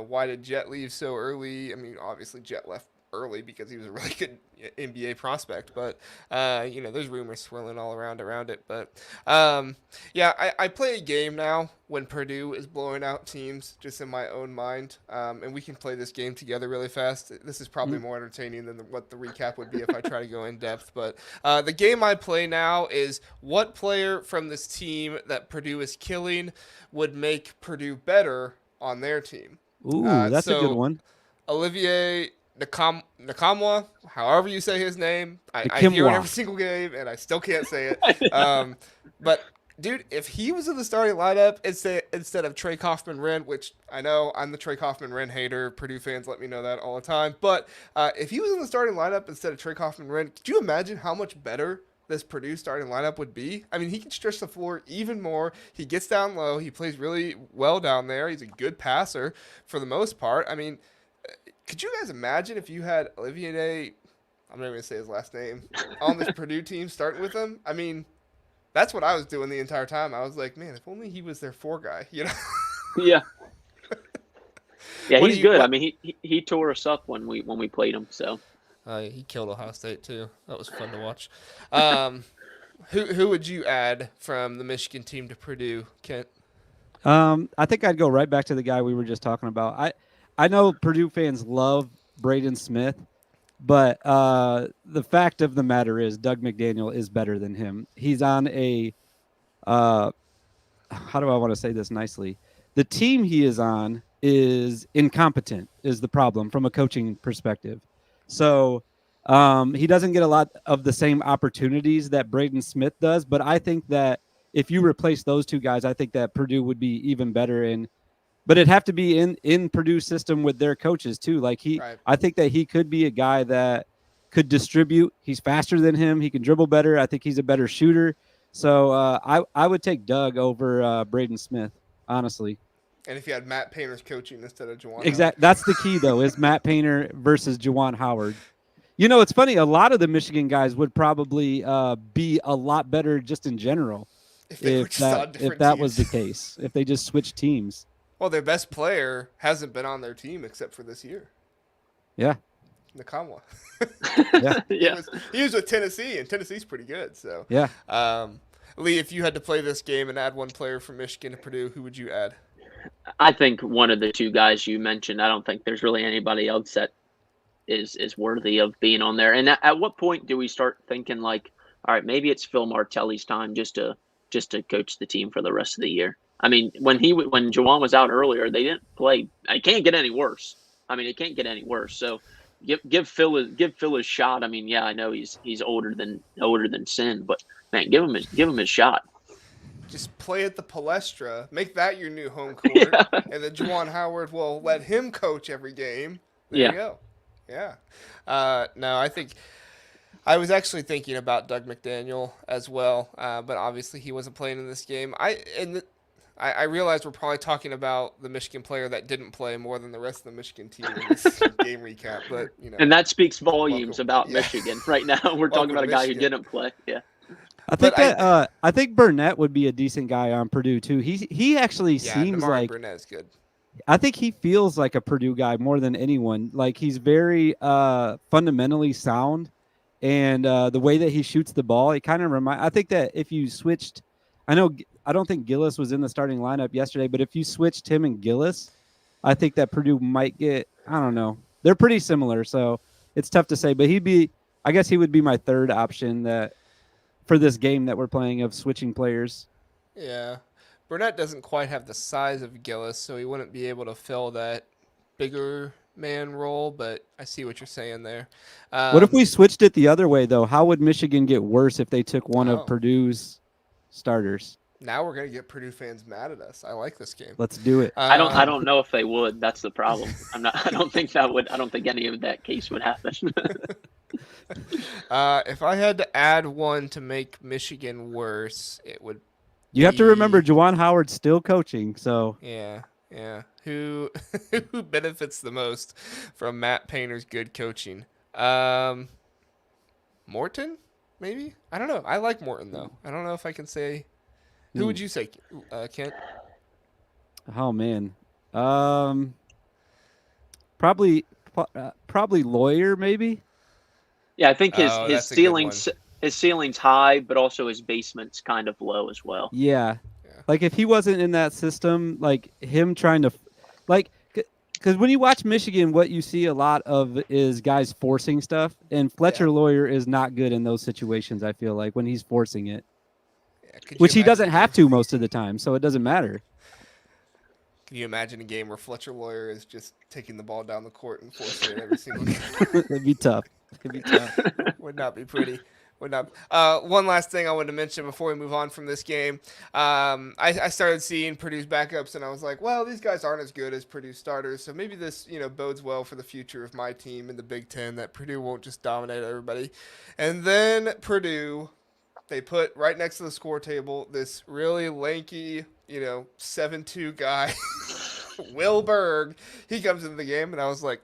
why did Jet leave so early? I mean, obviously Jet left early because he was a really good NBA prospect, but there's rumors swirling all around it. But I play a game now when Purdue is blowing out teams just in my own mind, and we can play this game together really fast. This is probably more entertaining than what the recap would be if I try to go in depth. But the game I play now is what player from this team that Purdue is killing would make Purdue better on their team. Ooh, that's a good So one. Olivier Nkamwa, however you say his name, I hear it Kimwa. every single game, and I still can't say it. But dude, if he was in the starting lineup instead of Trey Kaufman-Renn, which I know I'm the Trey Kaufman-Renn hater, Purdue fans let me know that all the time, but if he was in the starting lineup instead of Trey Kaufman-Renn, could you imagine how much better this Purdue starting lineup would be? I mean, he can stretch the floor even more. He gets down low. He plays really well down there. He's a good passer for the most part. I mean, could you guys imagine if you had Olivier, I'm not even going to say his last name, on this Purdue team starting with him? I mean, that's what I was doing the entire time. I was like, man, if only he was their 4 guy, you know? Yeah. Yeah, What he's do you- good. what- I mean, he tore us up when we played him. So He killed Ohio State too. That was fun to watch. Who would you add from the Michigan team to Purdue, Kent? I think I'd go right back to the guy we were just talking about. I know Purdue fans love Braden Smith, but the fact of the matter is Doug McDaniel is better than him. He's on a how do I want to say this nicely? The team he is on is incompetent, is the problem from a coaching perspective. So he doesn't get a lot of the same opportunities that Braden Smith does. But I think that if you replace those two guys, I think that Purdue would be even better. But it'd have to be in Purdue's system with their coaches too. Like Right. I think that he could be a guy that could distribute. He's faster than him. He can dribble better. I think he's a better shooter. So I would take Doug over Braden Smith, honestly. And if you had Matt Painter's coaching instead of Juwan Exactly. That's the key, though, is Matt Painter versus Juwan Howard. You know, it's funny. A lot of the Michigan guys would probably be a lot better just in general if they were just on different if that teams. was the case, if they just switched teams. Well, their best player hasn't been on their team except for this year. Yeah. Nkamwa. Yeah. yeah. He was with Tennessee, and Tennessee's pretty good. So, Yeah. Lee, if you had to play this game and add one player from Michigan to Purdue, who would you add? I think one of the two guys you mentioned. I don't think there's really anybody else that is worthy of being on there. And at what point do we start thinking like, all right, maybe it's Phil Martelli's time just to coach the team for the rest of the year? I mean, when Juwan was out earlier, they didn't play. It can't get any worse. I mean, it can't get any worse. So give Phil his shot. I mean, yeah, I know he's older than Sin, but man, give him his shot. Just play at the Palestra. Make that your new home court. Yeah. And then Juwan Howard will let him coach every game. There Yeah. you go. Yeah. No, I think I was actually thinking about Doug McDaniel as well, but obviously he wasn't playing in this game. I realize we're probably talking about the Michigan player that didn't play more than the rest of the Michigan team in this game recap, but you know. And that speaks volumes Welcome. about Yeah. Michigan right now. We're talking Welcome about a to guy who Michigan. didn't play. Yeah. I think Burnett would be a decent guy on Purdue too. He actually Yeah, seems Namari like Burnett is good. I think he feels like a Purdue guy more than anyone. Like he's very fundamentally sound, and the way that he shoots the ball, it kind of remind. I think that if you switched, I don't think Gillis was in the starting lineup yesterday, but if you switched him and Gillis, I think that Purdue might get. I don't know. They're pretty similar, so it's tough to say. But I guess he would be my third option that for this game that we're playing of switching players. Yeah. Burnett doesn't quite have the size of Gillis, so he wouldn't be able to fill that bigger man role, but I see what you're saying there. What if we switched it the other way, though? How would Michigan get worse if they took one Oh. of Purdue's starters? Now we're going to get Purdue fans mad at us. I like this game. Let's do it. I don't know if they would. That's the problem. I don't think any of that case would happen. If I had to add one to make Michigan worse, it would. You have to remember Juwan Howard's still coaching, so Yeah. Who benefits the most from Matt Painter's good coaching? Morton, maybe. I don't know. I like Morton though. I don't know if I can say. Who would you say, Kent? oh man, probably Lawyer maybe. Yeah, I think his that's a good ceiling's high, but also his basement's kind of low as well. Yeah. Yeah. Like if he wasn't in that system, like him trying to, like, because when you watch Michigan, what you see a lot of is guys forcing stuff, and Fletcher Lawyer is not good in those situations. I feel like when he's forcing it, Yeah, could you which he imagine doesn't have to most of the time, so it doesn't matter. Can you imagine a game where Fletcher Lawyer is just taking the ball down the court and forcing it every single game? It'd be tough. It'd be tough. Would not be pretty. Would not. One last thing I wanted to mention before we move on from this game. I started seeing Purdue's backups, and I was like, well, these guys aren't as good as Purdue starters, so maybe this, bodes well for the future of my team in the Big Ten, that Purdue won't just dominate everybody. And then Purdue, they put right next to the score table this really lanky, 7'2" guy, Will Berg. He comes into the game, and I was like,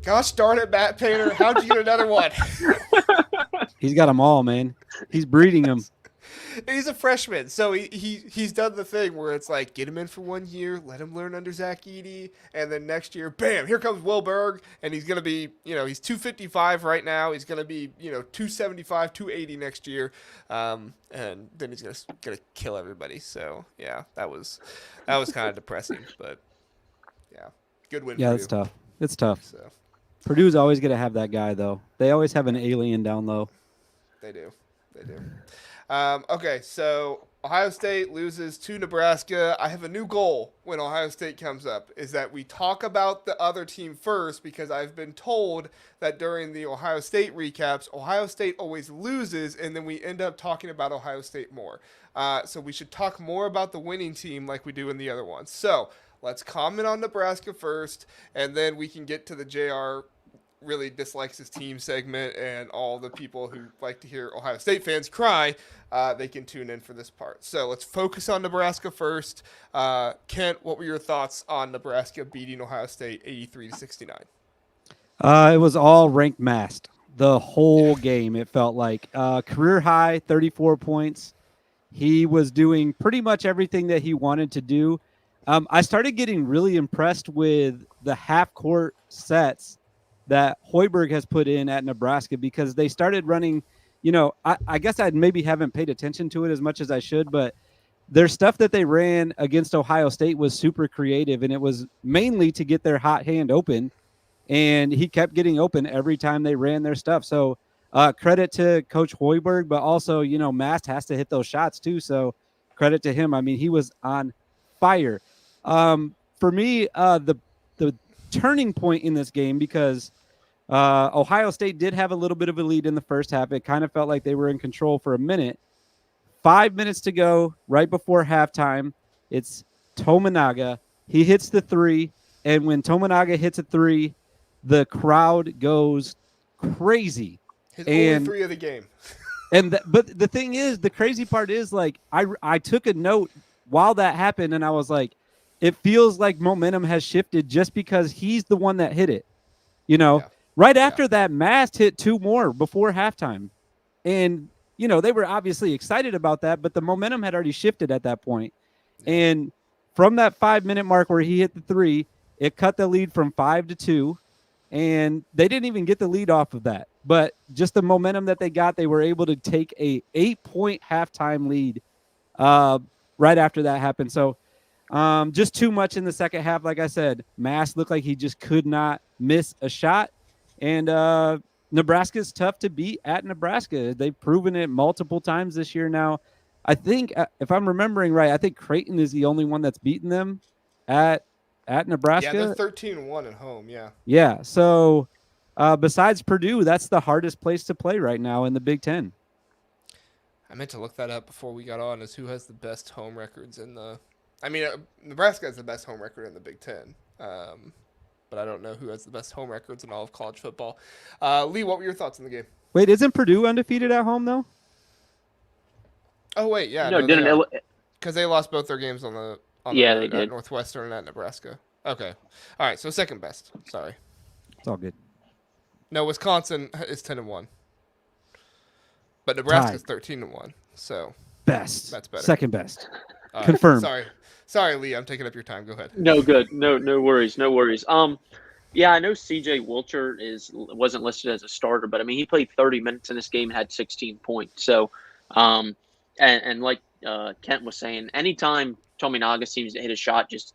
gosh darn it, Matt Painter, how'd you get another one? He's got them all, man. He's breeding them. He's a freshman, so he's done the thing where it's like, get him in for 1 year, let him learn under Zach Edey, and then next year, bam, here comes Will Berg, and he's going to be, he's 255 right now. He's going to be, 275, 280 next year, and then he's going to kill everybody. So, yeah, that was kind of depressing, but, yeah, good win. Yeah, for it's you. tough. It's tough. So. Purdue's always going to have that guy, though. They always have an alien down low. They do. Okay, so Ohio State loses to Nebraska. I have a new goal when Ohio State comes up, is that we talk about the other team first, because I've been told that during the Ohio State recaps, Ohio State always loses, and then we end up talking about Ohio State more. So we should talk more about the winning team like we do in the other ones. So let's comment on Nebraska first, and then we can get to the JR really dislikes his team segment, and all the people who like to hear Ohio State fans cry, they can tune in for this part. So let's focus on Nebraska first. Kent, what were your thoughts on Nebraska beating Ohio State 83-69? It was all ranked masked. The whole game, it felt like. Career high, 34 points. He was doing pretty much everything that he wanted to do. I started getting really impressed with the half-court sets that Hoiberg has put in at Nebraska, because they started running, I guess I maybe haven't paid attention to it as much as I should, but their stuff that they ran against Ohio State was super creative, and it was mainly to get their hot hand open, and he kept getting open every time they ran their stuff. So credit to Coach Hoiberg, but also, Mast has to hit those shots too, so credit to him. I mean, he was on fire. For me, the turning point in this game, because Ohio State did have a little bit of a lead in the first half. It kind of felt like they were in control for a minute. 5 minutes to go, right before halftime. It's Tominaga. He hits the three, and when Tominaga hits a three, the crowd goes crazy. His only three of the game. But the thing is, the crazy part is, like, I took a note while that happened, and I was like, it feels like momentum has shifted just because he's the one that hit it. Yeah. Right after that, Mast hit two more before halftime. And, they were obviously excited about that, but the momentum had already shifted at that point. Yeah. And from that 5 minute mark where he hit the three, it cut the lead from 5-2. And they didn't even get the lead off of that. But just the momentum that they got, they were able to take a 8-point halftime lead right after that happened. So, just too much in the second half. Like I said, Mast looked like he just could not miss a shot. And Nebraska's tough to beat at Nebraska. They've proven it multiple times this year now. I think, if I'm remembering right, I think Creighton is the only one that's beaten them at Nebraska. Yeah, they're 13-1 at home, yeah. Yeah, so besides Purdue, that's the hardest place to play right now in the Big Ten. I meant to look that up before we got on, is who has the best home records in the... I mean, Nebraska has the best home record in the Big Ten, but I don't know who has the best home records in all of college football. Lee, what were your thoughts on the game? Wait, isn't Purdue undefeated at home, though? Oh, wait, yeah. No, because they lost both their games on the they did. Northwestern and at Nebraska. Okay. All right, so second best. Sorry. It's all good. No, Wisconsin is 10-1. But Nebraska's 13-1, so... Best. That's better. Second best. Confirmed. Sorry, Lee. I'm taking up your time. Go ahead. No, good. No worries. Yeah, I know CJ Wilcher wasn't listed as a starter, but I mean, he played 30 minutes in this game and had 16 points. So, and like Kent was saying, anytime Tominaga seems to hit a shot, just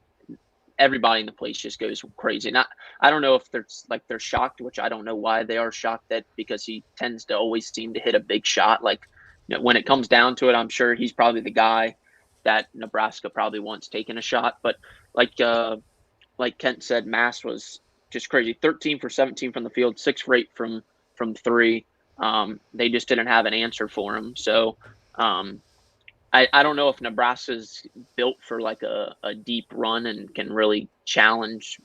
everybody in the place just goes crazy. And I don't know if they're shocked, which I don't know why they are shocked, because he tends to always seem to hit a big shot. Like, when it comes down to it, I'm sure he's probably the guy that Nebraska probably wants taking a shot. But like Kent said, Mass was just crazy. 13 for 17 from the field, 6 for 8 from 3. They just didn't have an answer for him. So I don't know if Nebraska's built for like a deep run and can really challenge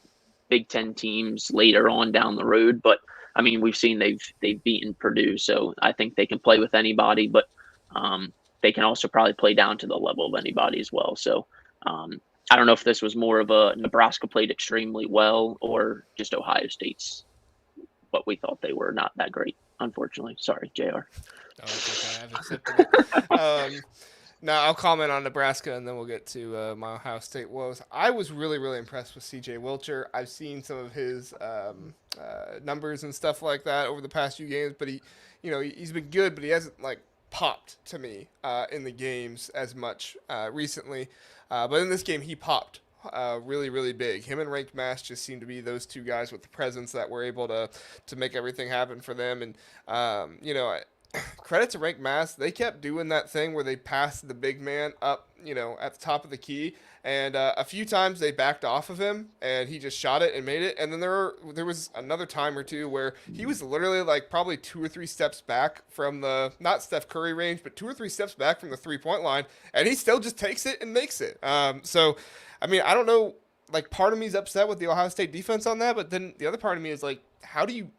Big Ten teams later on down the road. But I mean, we've seen they've beaten Purdue, so I think they can play with anybody. But they can also probably play down to the level of anybody as well. So I don't know if this was more of a Nebraska played extremely well or just Ohio State's what we thought they were not that great. Unfortunately, sorry, Jr. Oh, it's okay. I've accepted it. Now I'll comment on Nebraska, and then we'll get to my Ohio State woes. I was really, really impressed with C.J. Wilcher. I've seen some of his numbers and stuff like that over the past few games, but he's been good, but he hasn't like popped to me in the games as much recently. But in this game, he popped really, really big. Him and Ranked Mass just seem to be those two guys with the presence that were able to make everything happen for them. And credit to Ranked Mass, they kept doing that thing where they passed the big man up, at the top of the key, and a few times they backed off of him, and he just shot it and made it. And then there was another time or two where he was literally like probably 2 or 3 steps back from the, not Steph Curry range, but 2 or 3 steps back from the 3-point line, and he still just takes it and makes it. So, I mean, I don't know, like part of me is upset with the Ohio State defense on that, but then the other part of me is like, how do you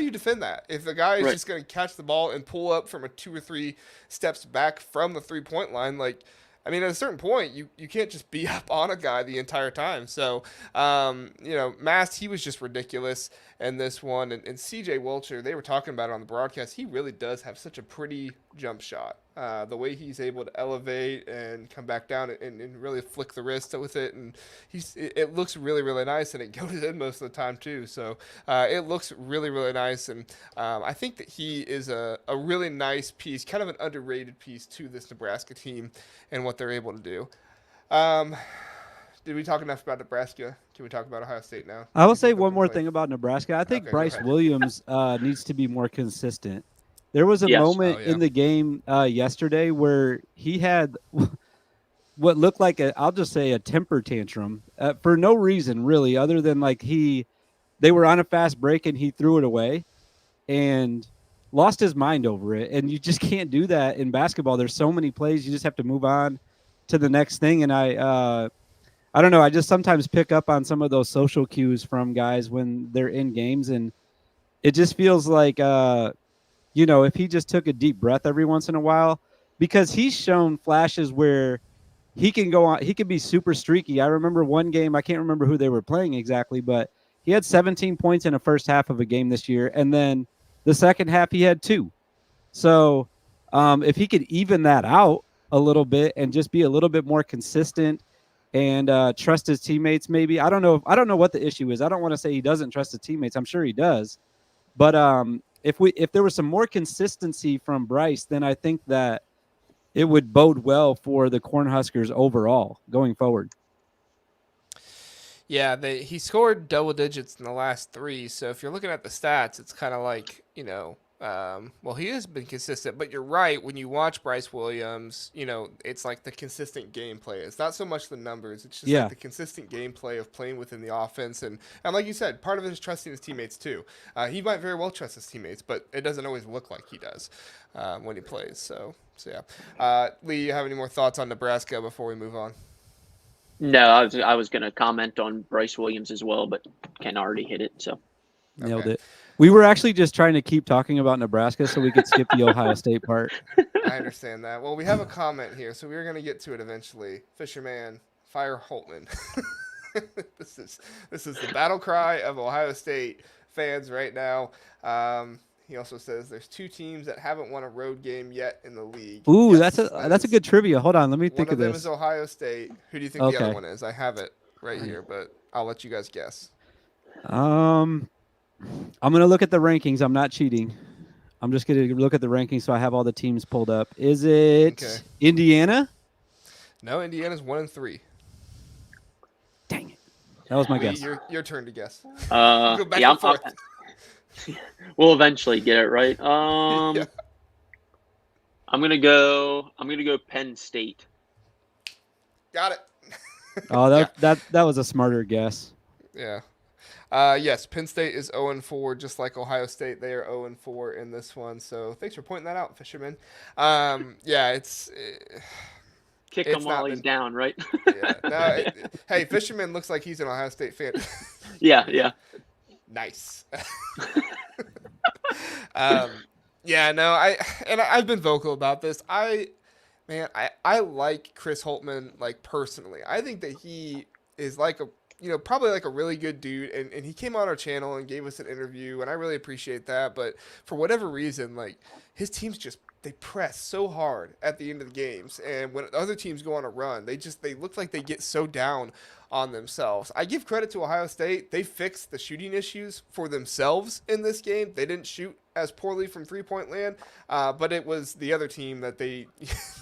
defend that? If the guy is just going to catch the ball and pull up from a 2 or 3 steps back from the 3-point line, like, I mean, at a certain point, you can't just be up on a guy the entire time. So, Mast, he was just ridiculous in this one. And C.J. Wilcher, they were talking about it on the broadcast. He really does have such a pretty jump shot. The way he's able to elevate and come back down and really flick the wrist with it. And it looks really, really nice, and it goes in most of the time too. So it looks really, really nice. And I think that he is a really nice piece, kind of an underrated piece to this Nebraska team and what they're able to do. Did we talk enough about Nebraska? Can we talk about Ohio State now? I will say one more thing about Nebraska. I think Okay, Bryce Williams needs to be more consistent. There was a moment in the game yesterday where he had what looked like I'll just say a temper tantrum for no reason really, other than like they were on a fast break and he threw it away and lost his mind over it. And you just can't do that in basketball. There's so many plays. You just have to move on to the next thing. And I don't know. I just sometimes pick up on some of those social cues from guys when they're in games. And it just feels like, if he just took a deep breath every once in a while, because he's shown flashes where he can go on, he can be super streaky. I remember one game, I can't remember who they were playing exactly, but he had 17 points in the first half of a game this year. And then the second half he had 2. So if he could even that out a little bit and just be a little bit more consistent and trust his teammates, maybe. I don't know what the issue is. I don't want to say he doesn't trust his teammates. I'm sure he does. But if there was some more consistency from Bryce, then I think that it would bode well for the Cornhuskers overall going forward. Yeah, he scored double digits in the last 3. So if you're looking at the stats, it's kind of like, he has been consistent. But you're right. When you watch Bryce Williams, it's like the consistent gameplay. It's not so much the numbers. It's just like the consistent gameplay of playing within the offense. And like you said, part of it is trusting his teammates too. He might very well trust his teammates, but it doesn't always look like he does when he plays. So yeah. Lee, you have any more thoughts on Nebraska before we move on? No, I was going to comment on Bryce Williams as well, but Ken already hit it. So nailed it. We were actually just trying to keep talking about Nebraska so we could skip the Ohio State part. I understand that. Well, we have a comment here, so we're going to get to it eventually. Fisherman, fire Holtman. This is the battle cry of Ohio State fans right now. He also says there's 2 teams that haven't won a road game yet in the league. Ooh, yes, that's a good trivia. Hold on, let me think of this. One of them is Ohio State. Who do you think the other one is? I have it right here, but I'll let you guys guess. I'm going to look at the rankings. I'm not cheating. I'm just going to look at the rankings so I have all the teams pulled up. Is it Indiana? No, Indiana's 1-3. Dang it. That was my guess. Your turn to guess. Go back and forth. We'll eventually get it right. Yeah. I'm gonna go Penn State. Got it. Oh, Yeah. that was a smarter guess. Yeah. Yes, Penn State is 0-4, just like Ohio State. They are 0-4 in this one. So thanks for pointing that out, Fisherman. Yeah, Kick him it's while not he's been. down, right? Yeah. No. Hey, Fisherman looks like he's an Ohio State fan. Yeah. Nice. Yeah. No. I've been vocal about this. I like Chris Holtman, like, personally. I think that he is like probably like a really good dude, and he came on our channel and gave us an interview, and I really appreciate that. But for whatever reason, like, his teams just, they press so hard at the end of the games, and when other teams go on a run, they look like they get so down on themselves. I give credit to Ohio State. They fixed the shooting issues for themselves in this game. They didn't shoot as poorly from 3-point land, but it was the other team that they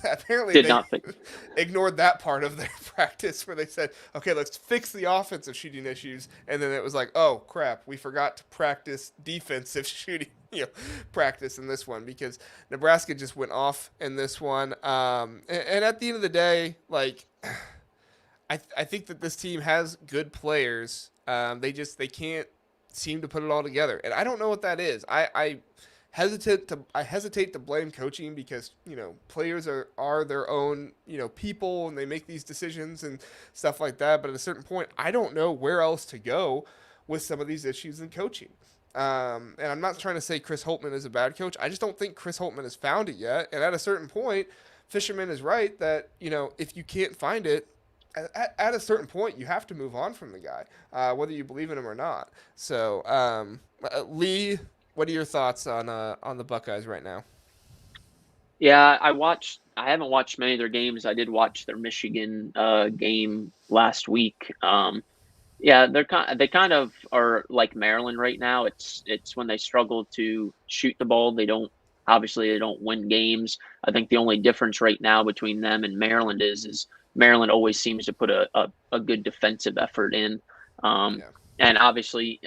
apparently Not think. ignored that part of their practice, where they said, okay, let's fix the offensive shooting issues. And then it was like, oh, crap, we forgot to practice defensive shooting practice in this one, because Nebraska just went off in this one. And at the end of the day, like, I think that this team has good players. They can't seem to put it all together, and I don't know what that is. I hesitate to blame coaching, because players are their own people, and they make these decisions and stuff like that. But at a certain point, I don't know where else to go with some of these issues in coaching. And I'm not trying to say Chris Holtman is a bad coach. I just don't think Chris Holtman has found it yet. And at a certain point, Fisherman is right that if you can't find it, at a certain point, you have to move on from the guy, whether you believe in him or not. So, Lee, what are your thoughts on the Buckeyes right now? Yeah, I haven't watched many of their games. I did watch their Michigan game last week. Yeah, they kind of are like Maryland right now. It's when they struggle to shoot the ball, they don't win games. I think the only difference right now between them and Maryland is Maryland always seems to put a good defensive effort in. And obviously,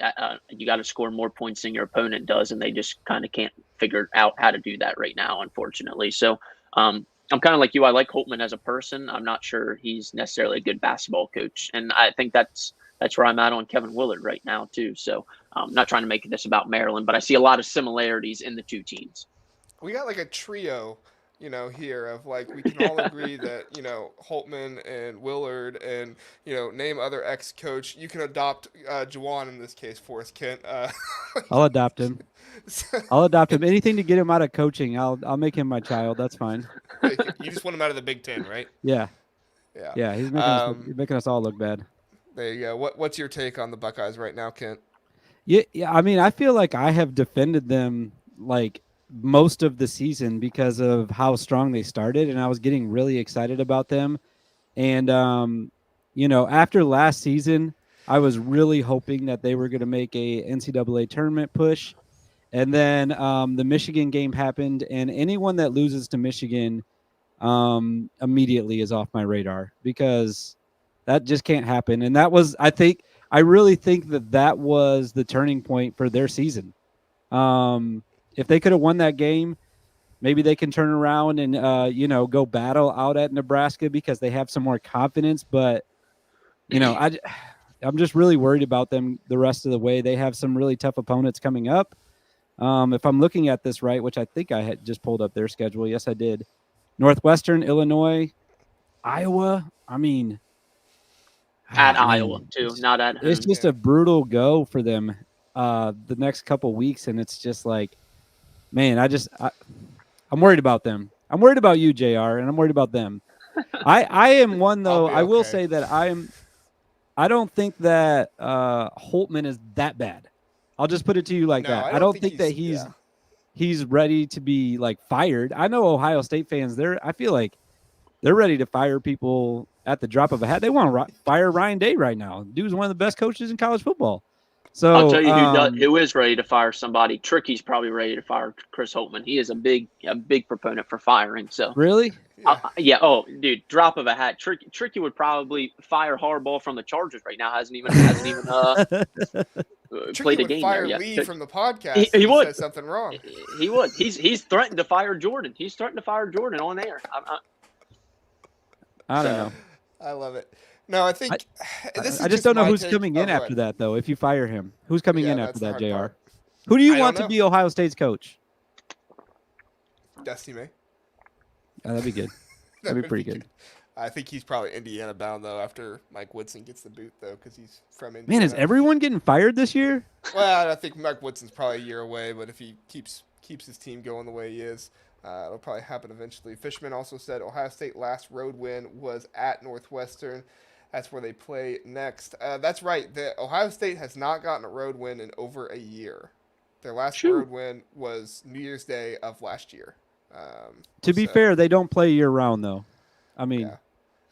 you got to score more points than your opponent does, and they just kind of can't figure out how to do that right now, unfortunately. So I'm kind of like you. I like Holtman as a person. I'm not sure he's necessarily a good basketball coach, and I think that's where I'm at on Kevin Willard right now too. So I'm not trying to make this about Maryland, but I see a lot of similarities in the two teams. We got like a trio, here of, like, we can all agree that, Holtman and Willard and, name other ex-coach. You can adopt Juwan in this case for us, Kent. I'll adopt him. I'll adopt him. Anything to get him out of coaching, I'll make him my child. That's fine. You just want him out of the Big Ten, right? Yeah. Yeah. He's making us all look bad. There you go. What's your take on the Buckeyes right now, Kent? Yeah. I mean, I feel like I have defended them like most of the season because of how strong they started, and I was getting really excited about them. And after last season, I was really hoping that they were going to make a NCAA tournament push. And then the Michigan game happened, and anyone that loses to Michigan immediately is off my radar, because that just can't happen. And that was, I really think that was the turning point for their season. If they could have won that game, maybe they can turn around and, go battle out at Nebraska because they have some more confidence. But, I'm just really worried about them the rest of the way. They have some really tough opponents coming up. If I'm looking at this right, which I think I had just pulled up their schedule. Yes, I did. Northwestern, Illinois, Iowa. I mean, at Iowa too, not at home. It's just a brutal go for them the next couple weeks, and it's just like, man, I'm worried about them. I'm worried about you, JR, and I'm worried about them. I am one, though. I will say that I don't think that Holtman is that bad. I'll just put it to you like that. I don't think that he's ready to be, like, fired. I know Ohio State fans, I feel like they're ready to fire people at the drop of a hat. They want to fire Ryan Day right now. Dude's one of the best coaches in college football. So I'll tell you who is ready to fire somebody. Tricky's probably ready to fire Chris Holtman. He is a big proponent for firing. So really, yeah. Oh, dude, drop of a hat. Tricky would probably fire Harbaugh from the Chargers right now. Hasn't even played a game fire there yet. Lee from the podcast. He would. Said something wrong. He would. He's threatened to fire Jordan. He's threatened to fire Jordan on air. I don't know. I love it. No, I I, think this is I just just don't know my who's take. coming Oh, in go after ahead. that, though. If you fire him, who's coming Yeah, in after that's the that, hard Jr.? part. Who do you I don't want to know. be Ohio State's coach? Dusty May. That'd be good. That That'd be would be pretty good. good. I think he's probably Indiana bound though after Mike Woodson gets the boot though because he's from Man, is Indiana. everyone getting fired this year? Well, I think Mike Woodson's probably a year away, but if he keeps his team going the way he is, it'll probably happen eventually. Fishman also said Ohio State last road win was at Northwestern. That's where they play next. That's right. The Ohio State has not gotten a road win in over a year. Their last Shoo. road win was New Year's Day of last year. To be So fair, they don't play year round, though. I mean, yeah,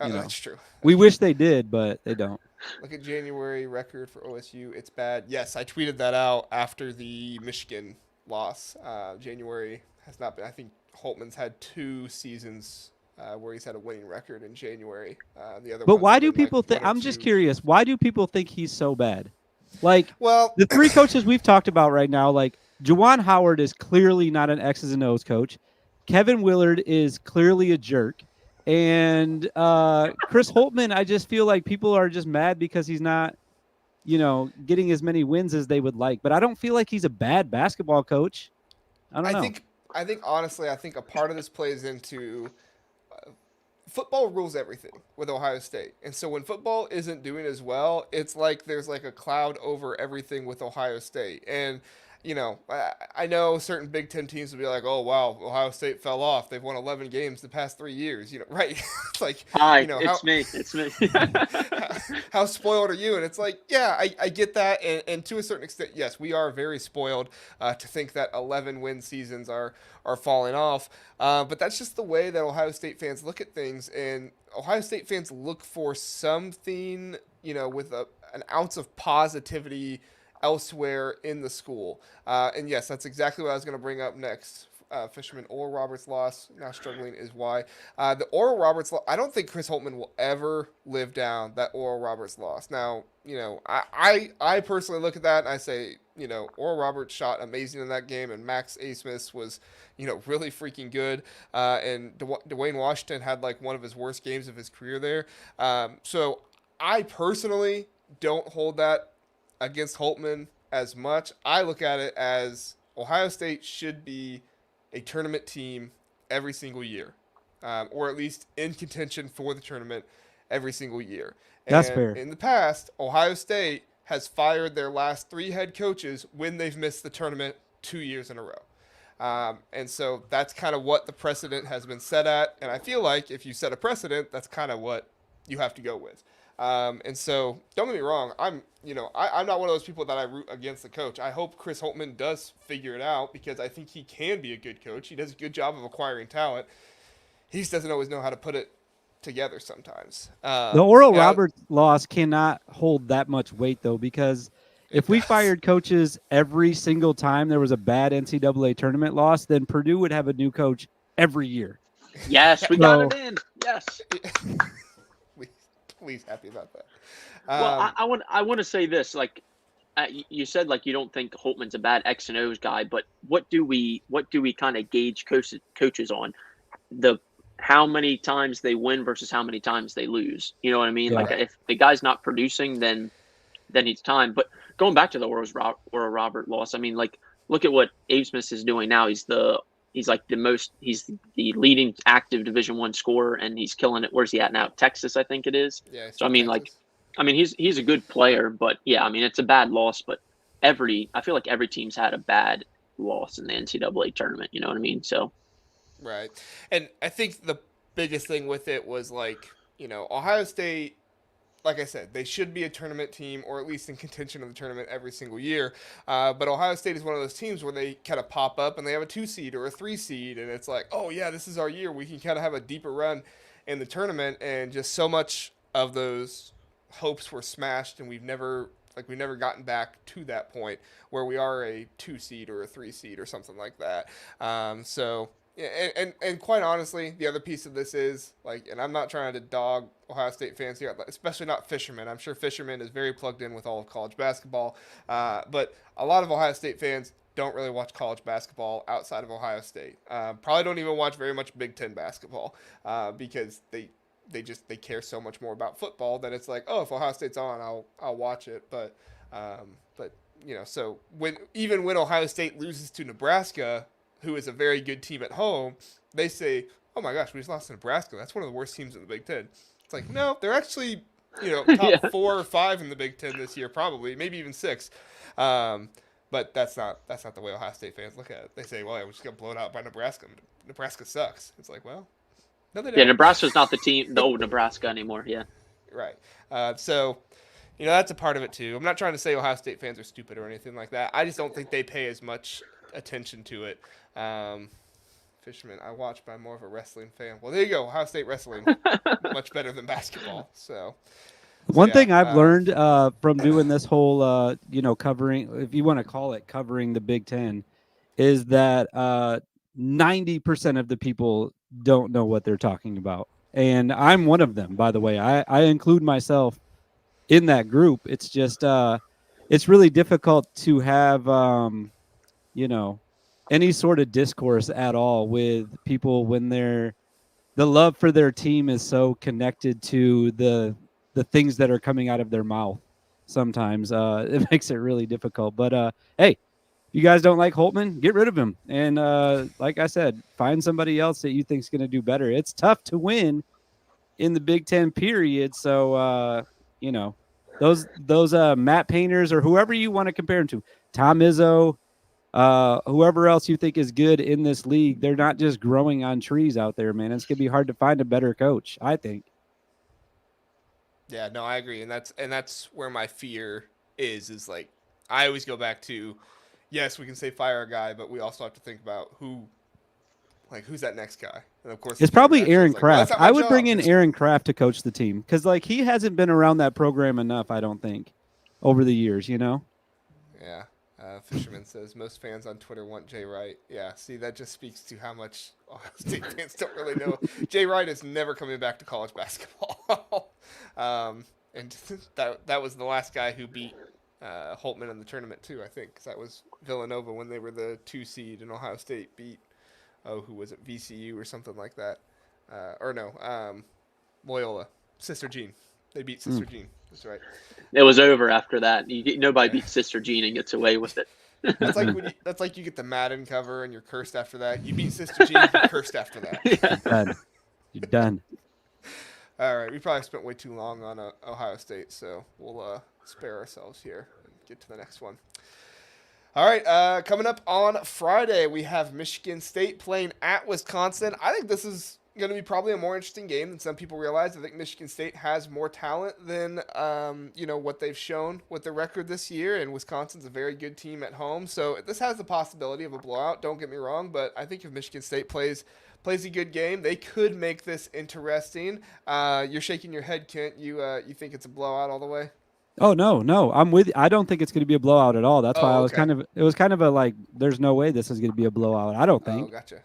you know, that's true. we That's true. wish they did, but they don't. Look at January record for OSU. It's bad. Yes, I tweeted that out after the Michigan loss. January has not been. I think Holtman's had 2 seasons where he's had a winning record in January. The other But ones why have do been like people think? 1 or I'm just 2. curious. Why do people think he's so bad? Like Well, the three coaches we've talked about right now, like Juwan Howard is clearly not an X's and O's coach. Kevin Willard is clearly a jerk. And Chris Holtman, I just feel like people are just mad because he's not, getting as many wins as they would like. But I don't feel like he's a bad basketball coach. I don't I know. think I think honestly, I think a part of this plays into football rules everything with Ohio State. And so when football isn't doing as well, it's like there's like a cloud over everything with Ohio State. And I know certain Big Ten teams will be like, "Oh wow, Ohio State fell off. They've won 11 games the past 3 years." Right? It's like, Hi, how it's me. how spoiled are you? And it's like, yeah, I get that, and to a certain extent, yes, we are very spoiled to think that 11 win seasons are falling off. But that's just the way that Ohio State fans look at things, and Ohio State fans look for something, with an ounce of positivity elsewhere in the school. And yes, that's exactly what I was going to bring up next. Fisherman Oral Roberts loss, now struggling is why. The Oral Roberts loss, I don't think Chris Holtman will ever live down that Oral Roberts loss. Now, I personally look at that and I say, Oral Roberts shot amazing in that game, and Max Asmus was, really freaking good. And Dwayne Washington had like one of his worst games of his career there. So I personally don't hold that against Holtman as much. I look at it as Ohio State should be a tournament team every single year, or at least in contention for the tournament every single year. That's And fair. in the past, Ohio State has fired their last 3 head coaches when they've missed the tournament 2 years in a row. And so that's kind of what the precedent has been set at. And I feel like if you set a precedent, that's kind of what you have to go with. And so, don't get me wrong. I'm not one of those people that I root against the coach. I hope Chris Holtman does figure it out because I think he can be a good coach. He does a good job of acquiring talent. He just doesn't always know how to put it together sometimes. The Oral Roberts loss cannot hold that much weight, though, because if we fired coaches every single time there was a bad NCAA tournament loss, then Purdue would have a new coach every year. Yes, we got it in. Yes. Please, happy about that. Well, I want to say this. Like you said, like you don't think Holtman's a bad X and O's guy, but what do we kind of gauge coaches on? How many times they win versus how many times they lose. You know what I mean? Yeah. Like if the guy's not producing, then it's time. But going back to the Oral Robert loss, I mean, like look at what Abe Smith is doing now. He's the leading active Division I scorer, and he's killing it. Where's he at now? Texas, I think it is. Yeah. So I mean, Texas. he's a good player, but yeah, I mean it's a bad loss. But I feel like every team's had a bad loss in the NCAA tournament. You know what I mean? So right, and I think the biggest thing with it was like Ohio State. Like I said, they should be a tournament team or at least in contention of the tournament every single year. But Ohio State is one of those teams where they kind of pop up and they have a 2 seed or a 3 seed. And it's like, oh, yeah, this is our year. We can kind of have a deeper run in the tournament. And just so much of those hopes were smashed. And we've never gotten back to that point where we are a 2 seed or a 3 seed or something like that. Yeah, and quite honestly, the other piece of this is like, and I'm not trying to dog Ohio State fans here, especially not Fisherman. I'm sure Fisherman is very plugged in with all of college basketball, but a lot of Ohio State fans don't really watch college basketball outside of Ohio State. Probably don't even watch very much Big Ten basketball because they they care so much more about football that it's like, oh, if Ohio State's on, I'll watch it. But so when Ohio State loses to Nebraska, who is a very good team at home, they say, oh my gosh, we just lost to Nebraska. That's one of the worst teams in the Big Ten. It's like, no, they're actually, top 4 or 5 in the Big Ten this year, probably, maybe even 6. But that's not the way Ohio State fans look at it. They say, well, we just got blown out by Nebraska. Nebraska sucks. It's like, well, no, they don't. Yeah, Nebraska's not the old Nebraska anymore. Yeah. Right. So, that's a part of it too. I'm not trying to say Ohio State fans are stupid or anything like that. I just don't think they pay as much attention to it. Fisherman, I watch, but I'm more of a wrestling fan. Well, there you go. Ohio State wrestling, much better than basketball. So one thing I've learned from doing this whole, covering, if you want to call it covering the Big Ten, is that 90% of the people don't know what they're talking about. And I'm one of them, by the way. I include myself in that group. It's just, it's really difficult to have, any sort of discourse at all with people when the love for their team is so connected to the things that are coming out of their mouth. Sometimes it makes it really difficult. But hey, you guys don't like Holtman, get rid of him. And like I said, find somebody else that you think is going to do better. It's tough to win in the Big Ten period. So, those Matt Painters or whoever you want to compare him to, Tom Izzo, whoever else you think is good in this league, they're not just growing on trees out there, man. It's going to be hard to find a better coach, I think. Yeah, no, I agree. And that's where my fear is like, I always go back to, yes, we can say fire a guy, but we also have to think about who's that next guy. And of course, it's probably Aaron Kraft. I would bring in Aaron Kraft to coach the team because, he hasn't been around that program enough, I don't think, over the years, Yeah. Fisherman says most fans on Twitter want Jay Wright. Yeah, see, that just speaks to how much Ohio State fans don't really know. Jay Wright is never coming back to college basketball. And that was the last guy who beat Holtman in the tournament too, I think, because that was Villanova when they were the 2 seed, and Ohio State beat, who was it, VCU or something like that, Loyola, Sister Jean. They beat Sister Jean. That's right. It was over after that. Nobody beats Sister Jean and gets away with it. That's like you get the Madden cover and you're cursed after that. You beat Sister Jean, you're cursed after that. Yeah. You're done. All right, we probably spent way too long on Ohio State, so we'll spare ourselves here and get to the next one. All right, coming up on Friday, we have Michigan State playing at Wisconsin. I think this is going to be probably a more interesting game than some people realize. I think Michigan State has more talent than what they've shown with their record this year, and Wisconsin's a very good team at home. So this has the possibility of a blowout. Don't get me wrong, but I think if Michigan State plays a good game, they could make this interesting. You're shaking your head, Kent. You think it's a blowout all the way? Oh no, I'm with you. I don't think it's going to be a blowout at all. That's why I was it was kind of a like, there's no way this is going to be a blowout. I don't think. Oh, gotcha.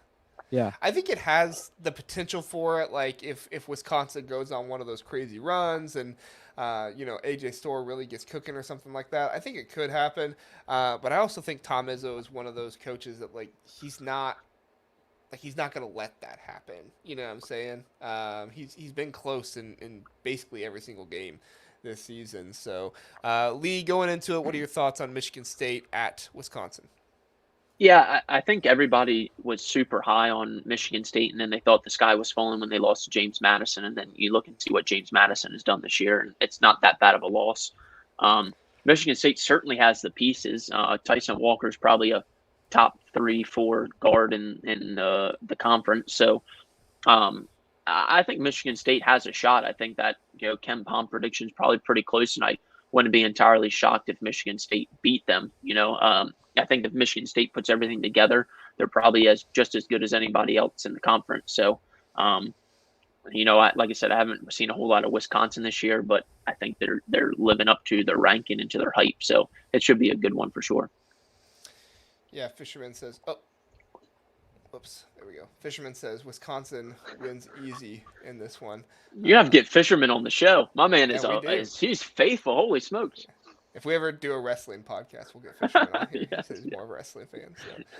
Yeah, I think it has the potential for it. Like if Wisconsin goes on one of those crazy runs and AJ Storr really gets cooking or something like that, I think it could happen. But I also think Tom Izzo is one of those coaches that he's not going to let that happen. You know what I'm saying? He's been close in basically every single game this season. So Lee, going into it, what are your thoughts on Michigan State at Wisconsin? Yeah, I think everybody was super high on Michigan State, and then they thought the sky was falling when they lost to James Madison. And then you look and see what James Madison has done this year, and it's not that bad of a loss. Michigan State certainly has the pieces. Tyson Walker is probably a top 3-4 guard in the conference. So I think Michigan State has a shot. I think that Ken Palm prediction is probably pretty close, and I wouldn't be entirely shocked if Michigan State beat them. I think if Michigan State puts everything together, they're probably just as good as anybody else in the conference. So, like I said, I haven't seen a whole lot of Wisconsin this year, but I think they're living up to their ranking and to their hype. So it should be a good one for sure. Yeah, Fisherman says, there we go. Fisherman says Wisconsin wins easy in this one. You have to get Fisherman on the show. My man he's faithful. Holy smokes. If we ever do a wrestling podcast, we'll get Fisherman on here. Yes, he's more of a wrestling fan.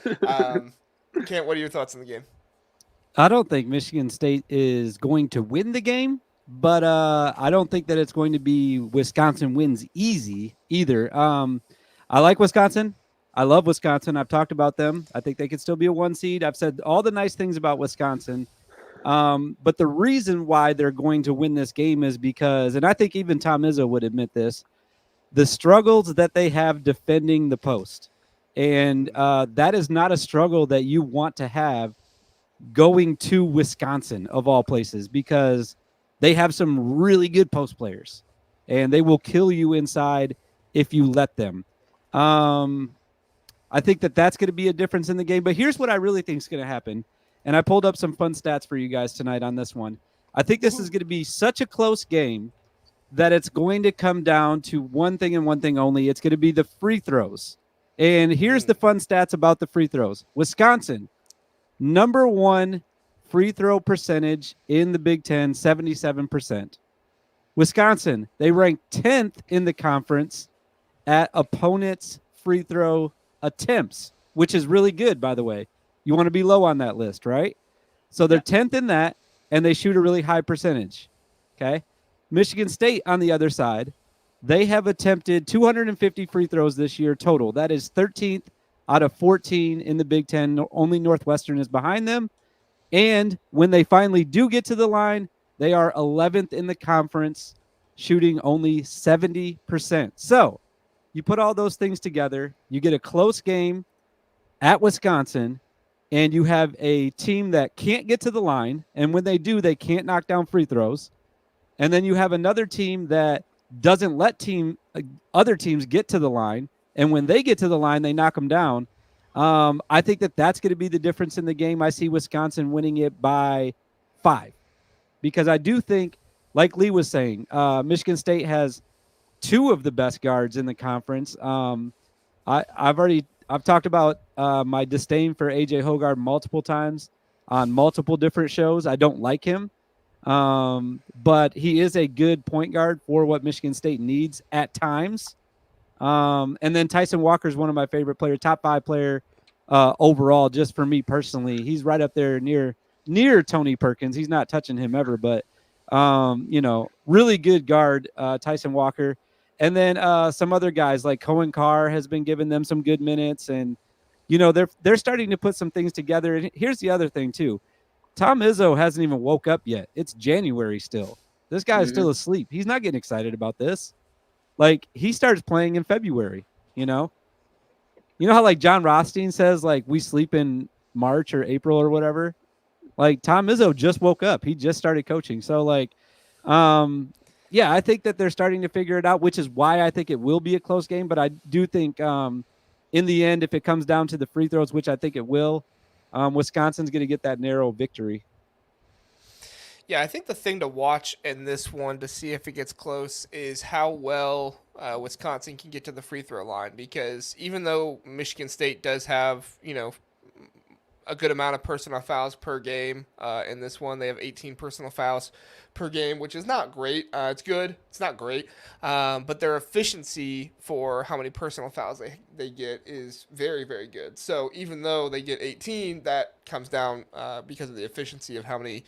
So. Kent, what are your thoughts on the game? I don't think Michigan State is going to win the game. but I don't think that it's going to be Wisconsin wins easy either. I like Wisconsin. I love Wisconsin. I've talked about them. I think they could still be a 1 seed. I've said all the nice things about Wisconsin. But the reason why they're going to win this game is because, and I think even Tom Izzo would admit this, the struggles that they have defending the post. And that is not a struggle that you want to have going to Wisconsin, of all places, because they have some really good post players and they will kill you inside if you let them. I think that that's going to be a difference in the game. But here's what I really think is going to happen. And I pulled up some fun stats for you guys tonight on this one. I think this is going to be such a close game that it's going to come down to one thing and one thing only. It's going to be the free throws. And here's the fun stats about the free throws. Wisconsin, number 1 free throw percentage in the Big Ten, 77%. Wisconsin, they rank 10th in the conference at opponents' free throw attempts, which is really good, by the way. You want to be low on that list, right? So they're 10th in that, and they shoot a really high percentage. Okay. Michigan State, on the other side, they have attempted 250 free throws this year total. That is 13th out of 14 in the Big Ten. Only Northwestern is behind them. And when they finally do get to the line, they are 11th in the conference, shooting only 70%. So you put all those things together, you get a close game at Wisconsin, and you have a team that can't get to the line. And when they do, they can't knock down free throws. And then you have another team that doesn't let other teams get to the line. And when they get to the line, they knock them down. I think that that's going to be the difference in the game. I see Wisconsin winning it by 5 because I do think, like Lee was saying, Michigan State has 2 of the best guards in the conference. I've talked about my disdain for AJ Hoggard multiple times on multiple different shows. I don't like him, but he is a good point guard for what Michigan State needs at times. And then Tyson Walker is one of my favorite players, top 5 player overall, just for me personally. He's right up there near Tony Perkins. He's not touching him ever, but really good guard, Tyson Walker. And then some other guys like Cohen Carr has been giving them some good minutes, and they're starting to put some things together. And here's the other thing too: Tom Izzo hasn't even woke up yet. It's January still. This guy is still asleep. He's not getting excited about this. Like, he starts playing in February. You know how like John Rothstein says, like, we sleep in March or April or whatever. Like, Tom Izzo just woke up. He just started coaching. So like, I think that they're starting to figure it out, which is why I think it will be a close game. But I do think in the end, if it comes down to the free throws, which I think it will, Wisconsin's going to get that narrow victory. Yeah, I think the thing to watch in this one to see if it gets close is how well Wisconsin can get to the free throw line, because even though Michigan State does have, a good amount of personal fouls per game in this one, they have 18 personal fouls per game, which is not great. It's good. It's not great. But their efficiency for how many personal fouls they get is very, very good. So even though they get 18, that comes down because of the efficiency of how many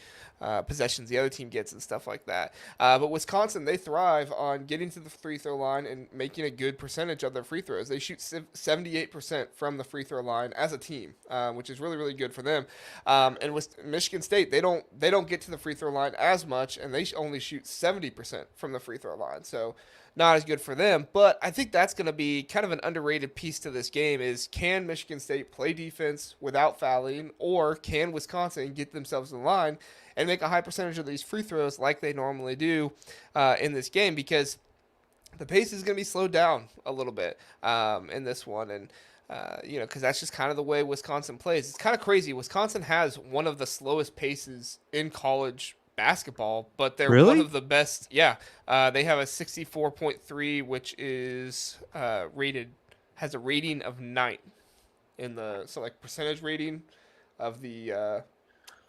possessions the other team gets and stuff like that. But Wisconsin, they thrive on getting to the free throw line and making a good percentage of their free throws. They shoot 78% from the free throw line as a team, which is really, really good for them. And with Michigan State, they don't get to the free throw line as much, and they only shoot 70% from the free throw line. So not as good for them. But I think that's going to be kind of an underrated piece to this game is, can Michigan State play defense without fouling, or can Wisconsin get themselves in line and make a high percentage of these free throws like they normally do in this game, because the pace is going to be slowed down a little bit in this one. And, because that's just kind of the way Wisconsin plays. It's kind of crazy. Wisconsin has one of the slowest paces in college basketball, but they're one of the best. Yeah. They have a 64.3, which is has a rating of 9 in the, so like percentage rating of the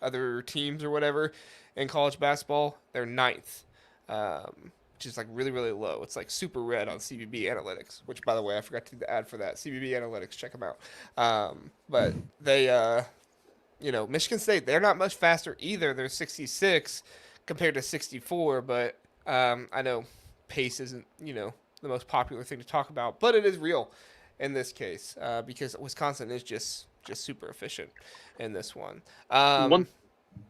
other teams or whatever in college basketball. They're 9th, which is like really, really low. It's like super red on CBB Analytics, which, by the way, I forgot to do the ad for that. CBB Analytics, check them out. But they, Michigan State, they're not much faster either. They're 66 compared to 64, but I know pace isn't, the most popular thing to talk about, but it is real in this case because Wisconsin is just super efficient in this one.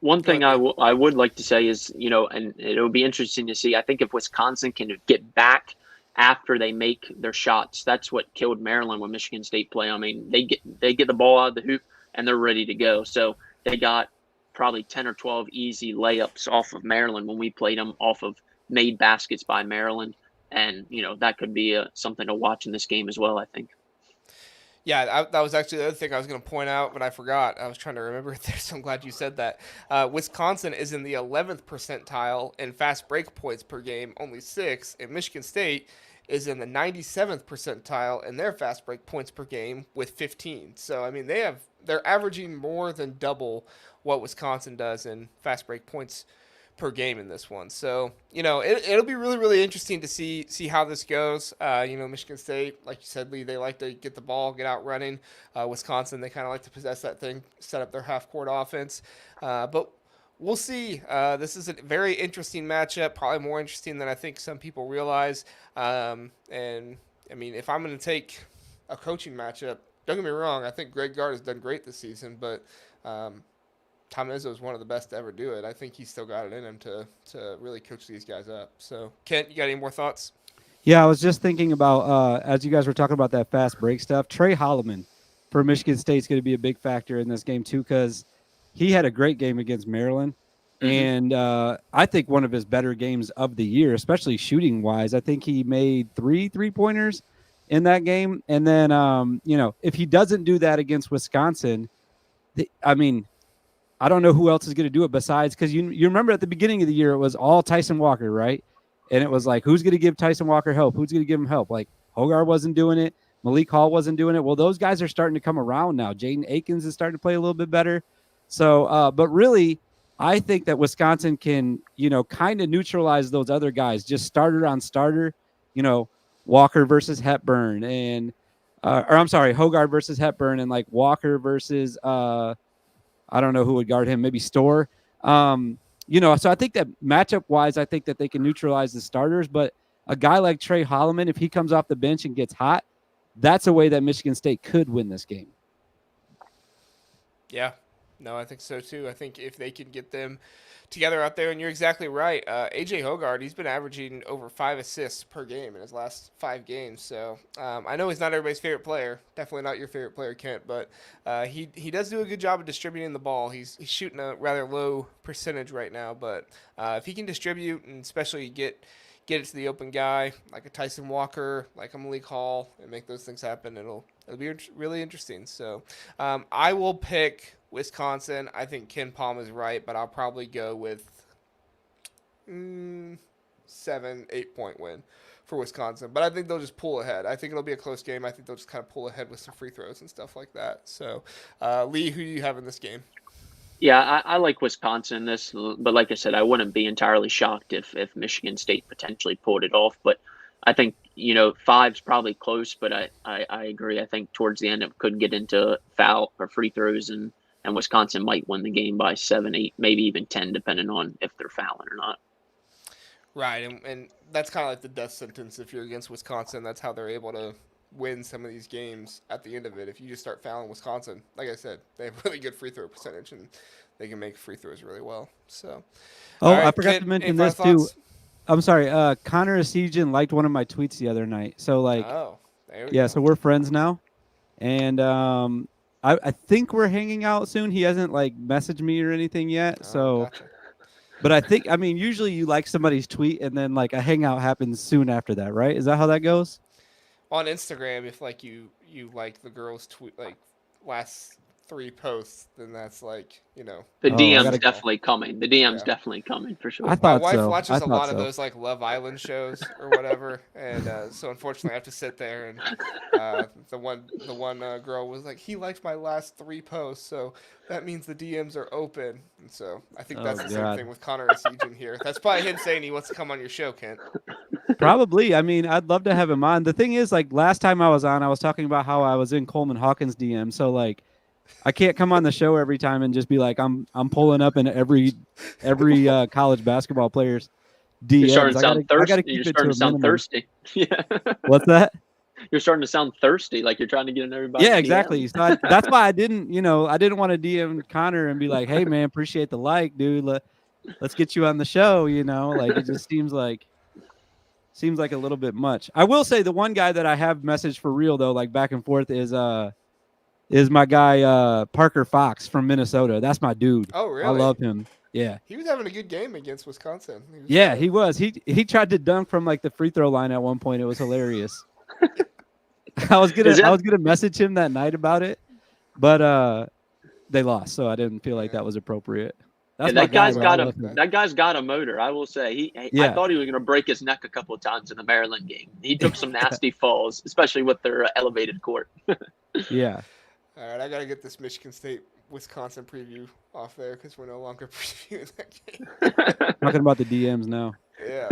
One Go thing ahead, I would like to say is, and it'll be interesting to see. I think if Wisconsin can get back after they make their shots, that's what killed Maryland when Michigan State play. I mean, they get the ball out of the hoop and they're ready to go. So they got probably 10 or 12 easy layups off of Maryland when we played them off of made baskets by Maryland. And, that could be something to watch in this game as well, I think. Yeah, that was actually the other thing I was going to point out, but I forgot. I was trying to remember it there, so I'm glad you said that. Wisconsin is in the 11th percentile in fast break points per game, only 6, and Michigan State is in the 97th percentile in their fast break points per game with 15. So, I mean, they're averaging more than double what Wisconsin does in fast break points per game in this one. So, it'll be really, really interesting to see how this goes. Michigan State, like you said, Lee, they like to get the ball, get out running. Wisconsin, they kind of like to possess that thing, set up their half-court offense. But we'll see. This is a very interesting matchup, probably more interesting than I think some people realize. And, I mean, if I'm going to take a coaching matchup, don't get me wrong, I think Greg Gard has done great this season, but Tom Izzo is one of the best to ever do it. I think he's still got it in him to really coach these guys up. So, Kent, you got any more thoughts? Yeah, I was just thinking about, as you guys were talking about that fast break stuff, Trey Holloman for Michigan State is going to be a big factor in this game, too, because he had a great game against Maryland. Mm-hmm. And I think one of his better games of the year, especially shooting-wise. I think he made 3 3-pointers in that game. And then, if he doesn't do that against Wisconsin, I don't know who else is going to do it besides, because you remember at the beginning of the year, it was all Tyson Walker, right? And it was like, who's going to give Tyson Walker help? Who's going to give him help? Like, Hogarth wasn't doing it. Malik Hall wasn't doing it. Well, those guys are starting to come around now. Jaden Akins is starting to play a little bit better. So, but really, I think that Wisconsin can, kind of neutralize those other guys, just starter on starter, Walker versus Hepburn and, Hogarth versus Hepburn and like Walker versus, I don't know who would guard him, maybe Storr. So I think that matchup-wise, I think that they can neutralize the starters. But a guy like Trey Holloman, if he comes off the bench and gets hot, that's a way that Michigan State could win this game. Yeah. No, I think so, too. I think if they can get them together out there, and you're exactly right. A.J. Hogarth, he's been averaging over 5 assists per game in his last 5 games. So I know he's not everybody's favorite player. Definitely not your favorite player, Kent. But he does do a good job of distributing the ball. He's shooting a rather low percentage right now. But if he can distribute and especially get it to the open guy, like a Tyson Walker, like a Malik Hall, and make those things happen, it'll be really interesting. So I will pick Wisconsin. I think Ken Palm is right, but I'll probably go with 7-8 point win for Wisconsin. But I think they'll just pull ahead. I think it'll be a close game. I think they'll just kind of pull ahead with some free throws and stuff like that. So, Lee, who do you have in this game? Yeah, I like Wisconsin in this, but like I said, I wouldn't be entirely shocked if Michigan State potentially pulled it off. But I think, 5's probably close, but I agree. I think towards the end it could get into foul or free throws, and Wisconsin might win the game by 7, 8, maybe even 10, depending on if they're fouling or not. Right, and that's kind of like the death sentence if you're against Wisconsin. That's how they're able to win some of these games at the end of it. If you just start fouling Wisconsin, like I said, they have really good free throw percentage, and they can make free throws really well. So, right, I forgot to mention this too. I'm sorry, Connor Esigian liked one of my tweets the other night. So so we're friends now, and I think we're hanging out soon. He hasn't messaged me or anything yet. Gotcha. But I think, usually you like somebody's tweet and then a hangout happens soon after that, right? Is that how that goes? On Instagram, if you like the girl's tweet last 3 posts, then that's the DM's definitely coming. The DM's definitly coming for sure. My wife watches a lot of those Love Island shows or whatever, and so unfortunately I have to sit there and the one girl was like, he liked my last 3 posts, so that means the DMs are open. And so I think that's the same thing with Connor Esigian here. That's probably him saying he wants to come on your show, Kent. Probably. I'd love to have him on. The thing is, last time I was on, I was talking about how I was in Coleman Hawkins' DM. So I can't come on the show every time and just be like, I'm pulling up in every college basketball player's You're starting DMs. to I sound gotta thirsty. keep You're it to starting a to sound minimum. thirsty. Yeah. What's that? You're starting to sound thirsty, like you're trying to get in everybody's Yeah, exactly. DM. So that's why I didn't want to DM Connor and be like, hey man, appreciate the like, dude. Let's get you on the show. Like it just seems like a little bit much. I will say the one guy that I have messaged for real though, like back and forth, is my guy Parker Fox from Minnesota. That's my dude. Oh, really? I love him. Yeah. He was having a good game against Wisconsin. He was. He tried to dunk from like the free throw line at one point. It was hilarious. I was gonna message him that night about it, but they lost, so I didn't feel like that was appropriate. That's that guy's got a motor. I will say I Yeah. thought he was going to break his neck a couple of times in the Maryland game. He took some nasty falls, especially with their elevated court. Yeah. All right, I got to get this Michigan State Wisconsin preview off there because we're no longer previewing that game. Talking about the DMs now. Yeah.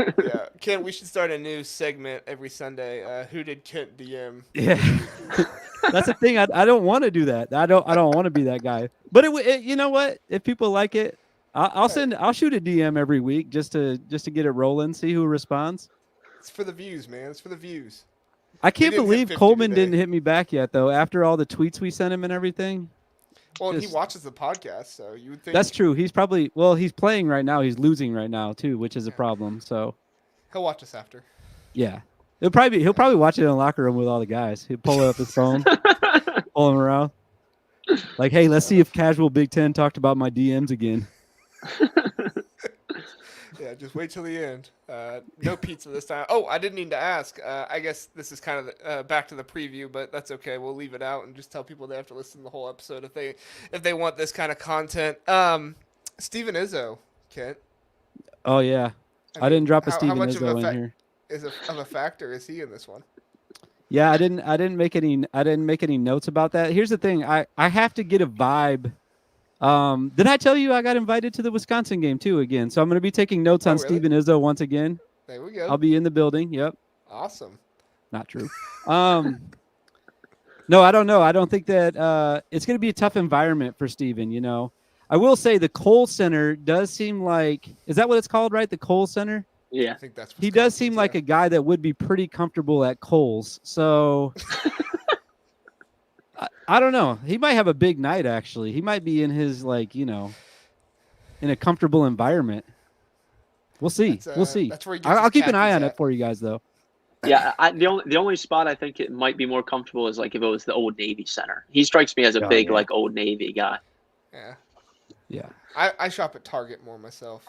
Kent, we should start a new segment every Sunday. Who did Kent DM? Yeah. That's the thing. I don't want to do that. I don't want to be that guy. But it you know what? If people like it, I'll shoot a DM every week just to get it rolling, see who responds. It's for the views, man. It's for the views. I can't believe Coleman today. didn't hit me back yet though, after all the tweets we sent him and everything. Well, he watches the podcast, so you would think that's true. He's playing right now. He's losing right now too, which is a problem. So he'll watch us after. Yeah, he'll probably watch it in the locker room with all the guys. He'll pull up his phone, pull him around, like, hey, let's see if casual Big Ten talked about my DMs again. Yeah, just wait till the end. No pizza this time. Oh, I didn't need to ask. I guess this is kind of back to the preview, but that's okay. We'll leave it out and just tell people they have to listen to the whole episode if they want this kind of content. Steven Izzo, Kent. Oh yeah, I didn't drop a Steven Izzo in here. Of a factor is he in this one? Yeah, I didn't make any notes about that. Here's the thing. I have to get a vibe. Did I tell you I got invited to the Wisconsin game too again? So I'm going to be taking notes on really? Steven Izzo once again. There we go. I'll be in the building. Yep. Awesome. Not true. No, I don't know. I don't think that it's going to be a tough environment for Steven, I will say the Kohl Center does seem like, is that what it's called, right? The Kohl Center? Yeah. I think that's he does seem like a guy that would be pretty comfortable at Kohl's. So I don't know. He might have a big night, actually. He might be in his, in a comfortable environment. We'll see. We'll see. That's where I'll keep an eye on it for you guys, though. Yeah, the only spot I think it might be more comfortable is like if it was the Old Navy Center. He strikes me as a big like Old Navy guy. Yeah. Yeah. I shop at Target more myself.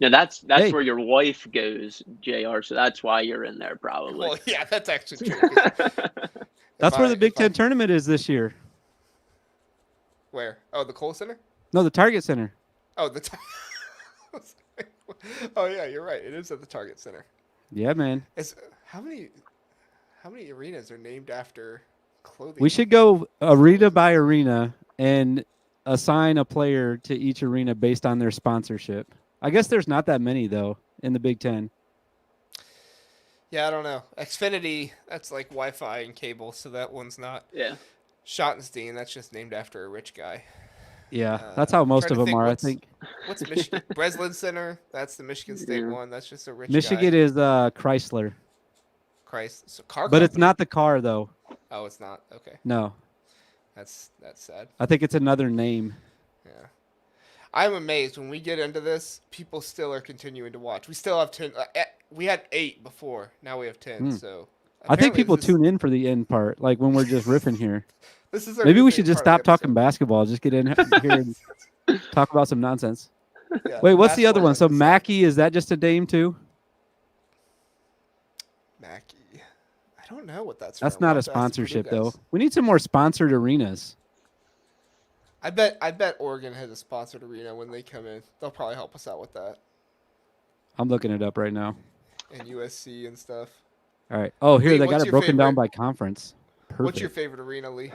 Now that's where your wife goes, JR. So that's why you're in there probably. Well, yeah, that's actually true. That's where the Big Ten tournament is this year. Where? Oh, the Kohl Center? No, the Target Center. Oh, oh yeah, you're right. It is at the Target Center. Yeah, man. How many arenas are named after clothing? We should go arena by arena and assign a player to each arena based on their sponsorship. I guess there's not that many though in the Big Ten. Yeah, I don't know. Xfinity, that's like Wi-Fi and cable, so that one's not. Yeah. Schottenstein, that's just named after a rich guy. Yeah, that's how most of them are, I think. What's Michigan? Breslin Center, that's the Michigan State one. That's just a rich Michigan guy. is Chrysler. So car but company? it's not the car, though. Oh, it's not? Okay. No. That's sad. I think it's another name. Yeah. I'm amazed when we get into this, people still are continuing to watch. We still have 10. We had 8 before. Now we have 10. So I think people tune in for the end part, like when we're just riffing here. This is maybe we should just stop talking basketball. Just get in here and talk about some nonsense. Yeah, wait, what's the other one? So Mackey, is that just a name too? Mackey. I don't know what that's. That's not a sponsorship though. We need some more sponsored arenas. I bet Oregon has a sponsored arena when they come in. They'll probably help us out with that. I'm looking it up right now. And USC and stuff. All right. Oh, here, they got it broken down by conference. Perfect. What's your favorite arena, Lee?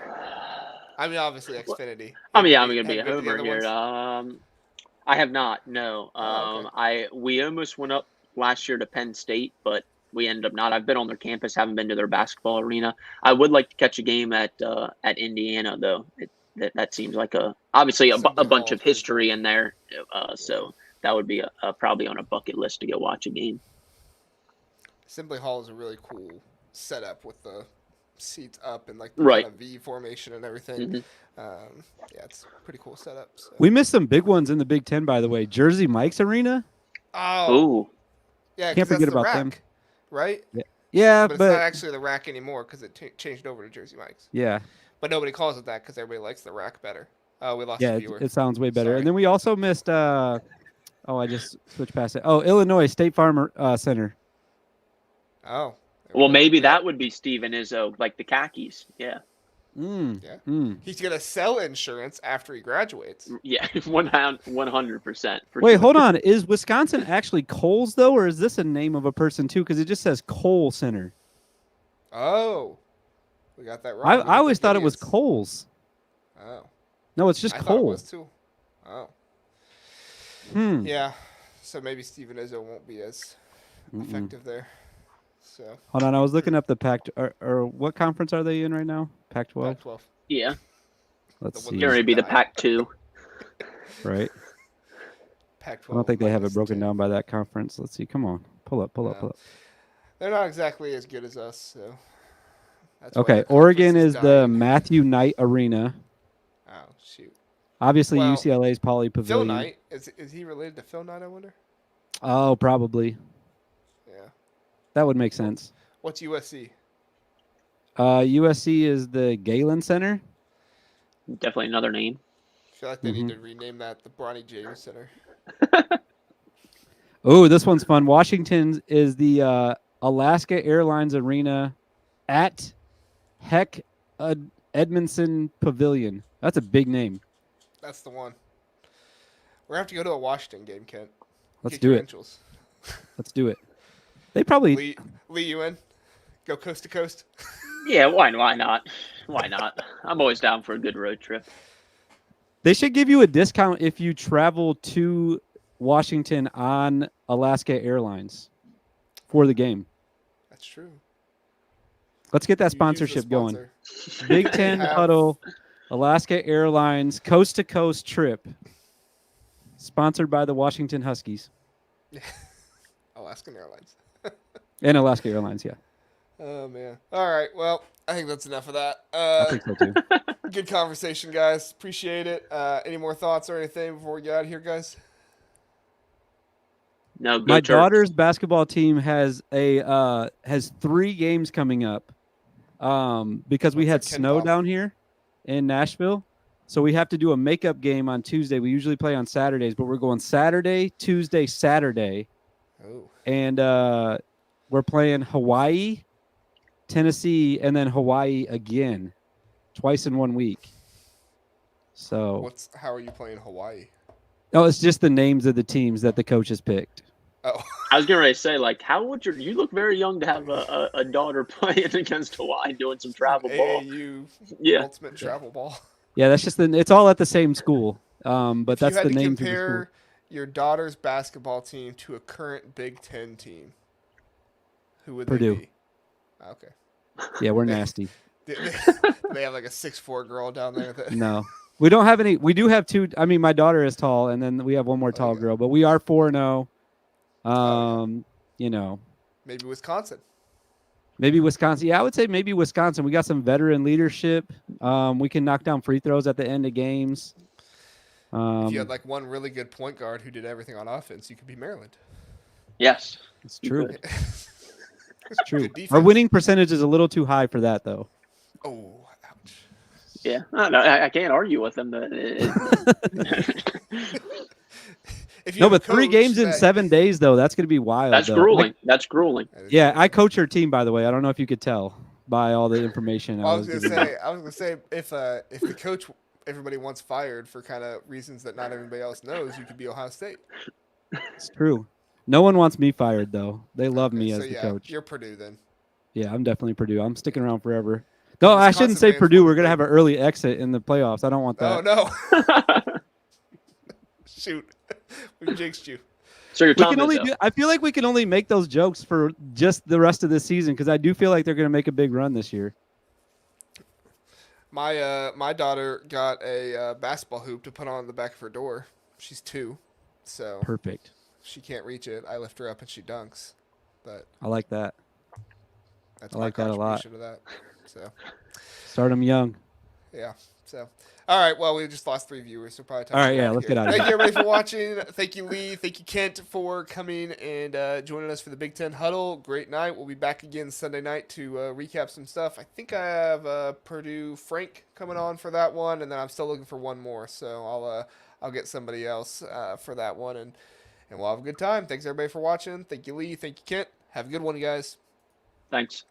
I mean, obviously Xfinity. I'm going to be a homer here. I have not, no. Okay. We almost went up last year to Penn State, but we ended up not. I've been on their campus, haven't been to their basketball arena. I would like to catch a game at Indiana, though. that seems like obviously a Assembly bunch Hall of is pretty history in there. So that would be probably on a bucket list to go watch a game. Assembly Hall is a really cool setup with the seats up and like the Right. kind of V formation and everything. Mhm. Yeah, it's a pretty cool setup. So. We missed some big ones in the Big Ten, by the way. Jersey Mike's Arena. Oh, Ooh, yeah, Can't because that's forget the about rack, them. right? Yeah, But it's but not actually the rack anymore because it changed over to Jersey Mike's. yeah, But nobody calls it that because everybody likes the rack better. Oh, we lost yeah, a it, viewer. it sounds way better. Sorry. And then we also missed. I just switched past it. Oh, Illinois State Farm Center. Oh. there we well, go. maybe Yeah. that would be Steven Izzo, like the khakis. Yeah, Yeah. He's gonna sell insurance after he graduates. yeah, 100%. Wait, hold on. Is Wisconsin actually Kohl's though, or is this a name of a person too? Because it just says Kohl Center. Oh, we got that wrong. I always thought it was idiots. Kohl's. Oh, No, it's just I thought it Kohl. was too. Oh, yeah. So maybe Steven Izzo won't be as effective there. So Hold on, I was looking up the Pac or what conference are they in right now? Pac-12. Pac-12. Yeah, Let's The see. one going to be the Die. Pac-2. Right. Pac-12. I don't think they have it minus broken 10. down by that conference. Let's see. Come on, pull up. No. They're not exactly as good as us. So. That's why Okay, their Oregon conference is the dying. Matthew Knight Arena. Oh shoot. Obviously, Well, UCLA's Poly Phil Pavilion. Knight is he related to Phil Knight? I wonder. Oh, probably. Yeah. That would make sense. What's USC? USC is the Galen Center. Definitely another name. I feel like they need to rename that the Bronny James Center. Oh, this one's fun. Washington is the Alaska Airlines Arena at Heck Edmondson Pavilion. That's a big name. That's the one. We're gonna have to go to a Washington game, Kent. Let's Get do it. credentials. Let's do it. They probably Lee, you in? Go coast to coast. Yeah, why not? Why not? I'm always down for a good road trip. they should give you a discount if you travel to Washington on Alaska Airlines for the game. That's true. Let's get that You use the sponsorship going. sponsor. Big Ten Have- Huddle, Alaska Airlines, coast to coast trip, sponsored by the Washington Huskies Alaskan Airlines. and Alaska Airlines. Yeah, Oh man. All right. Well, I think that's enough of that. I think so too. Good conversation, guys. Appreciate it. Any more thoughts or anything before we get out of here, guys? No, go My Terps. daughter's basketball team has 3 games coming up because we What's had that, Ken snow Pom? down here in Nashville. So we have to do a makeup game on Tuesday. We usually play on Saturdays, but we're going Saturday, Tuesday, Saturday. Oh. And we're playing Hawaii, Tennessee, and then Hawaii again, twice in 1 week. So How are you playing Hawaii? it's just the names of the teams that the coach has picked. Oh. I was going to say, like, how would you look very young to have a daughter playing against Hawaii doing some travel ball. AAU Yeah. Ultimate Travel Ball. Yeah, that's just it's all at the same school. But If that's you had the to names of the compare school. your daughter's basketball team to a current Big Ten team, who would Purdue. they be? Okay. Yeah, we're nasty. Do they have like a 6'4" girl down there? That... No. We don't have any. We do have 2. I mean, my daughter is tall, and then we have one more tall Okay. girl, but we are 4-0. yeah. You know, Maybe Wisconsin. maybe Wisconsin. Yeah, I would say maybe Wisconsin. We got some veteran leadership. We can knock down free throws at the end of games. If you had like one really good point guard who did everything on offense, you could be Maryland. Yes. It's true. Good. It's true. Good Our defense. winning percentage is a little too high for that, though. Oh, ouch. Yeah. I can't argue with them. If you No, have a but 3 coach games in that- 7 days, though, that's going to be wild. That's though. grueling. That's grueling. Yeah, I coach her team, by the way. I don't know if you could tell by all the information. Well, I was giving gonna you. say, if the coach everybody wants fired for kind of reasons that not everybody else knows, you could be Ohio State. It's true. No one wants me fired, though. They love me Okay, as so the yeah, coach. you're Purdue then. Yeah, I'm definitely Purdue. I'm sticking around forever. No, I shouldn't Wisconsin say fans Purdue. want We're going to to have an early exit in the playoffs. I don't want Oh that. no! Shoot, we jinxed you. So your We Tom can only Izzo. do, I feel like we can only make those jokes for just the rest of the season because I do feel like they're going to make a big run this year. My daughter got a basketball hoop to put on the back of her door. She's 2, so Perfect. she can't reach it. I lift her up and she dunks. But I like that. that's I my like that a lot. contribution to that. So Start them young. yeah. So all right. Well, we just lost 3 viewers, so probably time All to right, get yeah, out of let's here. get out of Thank here. you everybody for watching. Thank you, Lee. Thank you, Kent, for coming and joining us for the Big Ten Huddle. Great night. We'll be back again Sunday night to recap some stuff. I think I have Purdue Frank coming on for that one, and then I'm still looking for one more. So I'll get somebody else for that one, and we'll have a good time. Thanks everybody for watching. Thank you, Lee. Thank you, Kent. Have a good one, you guys. Thanks.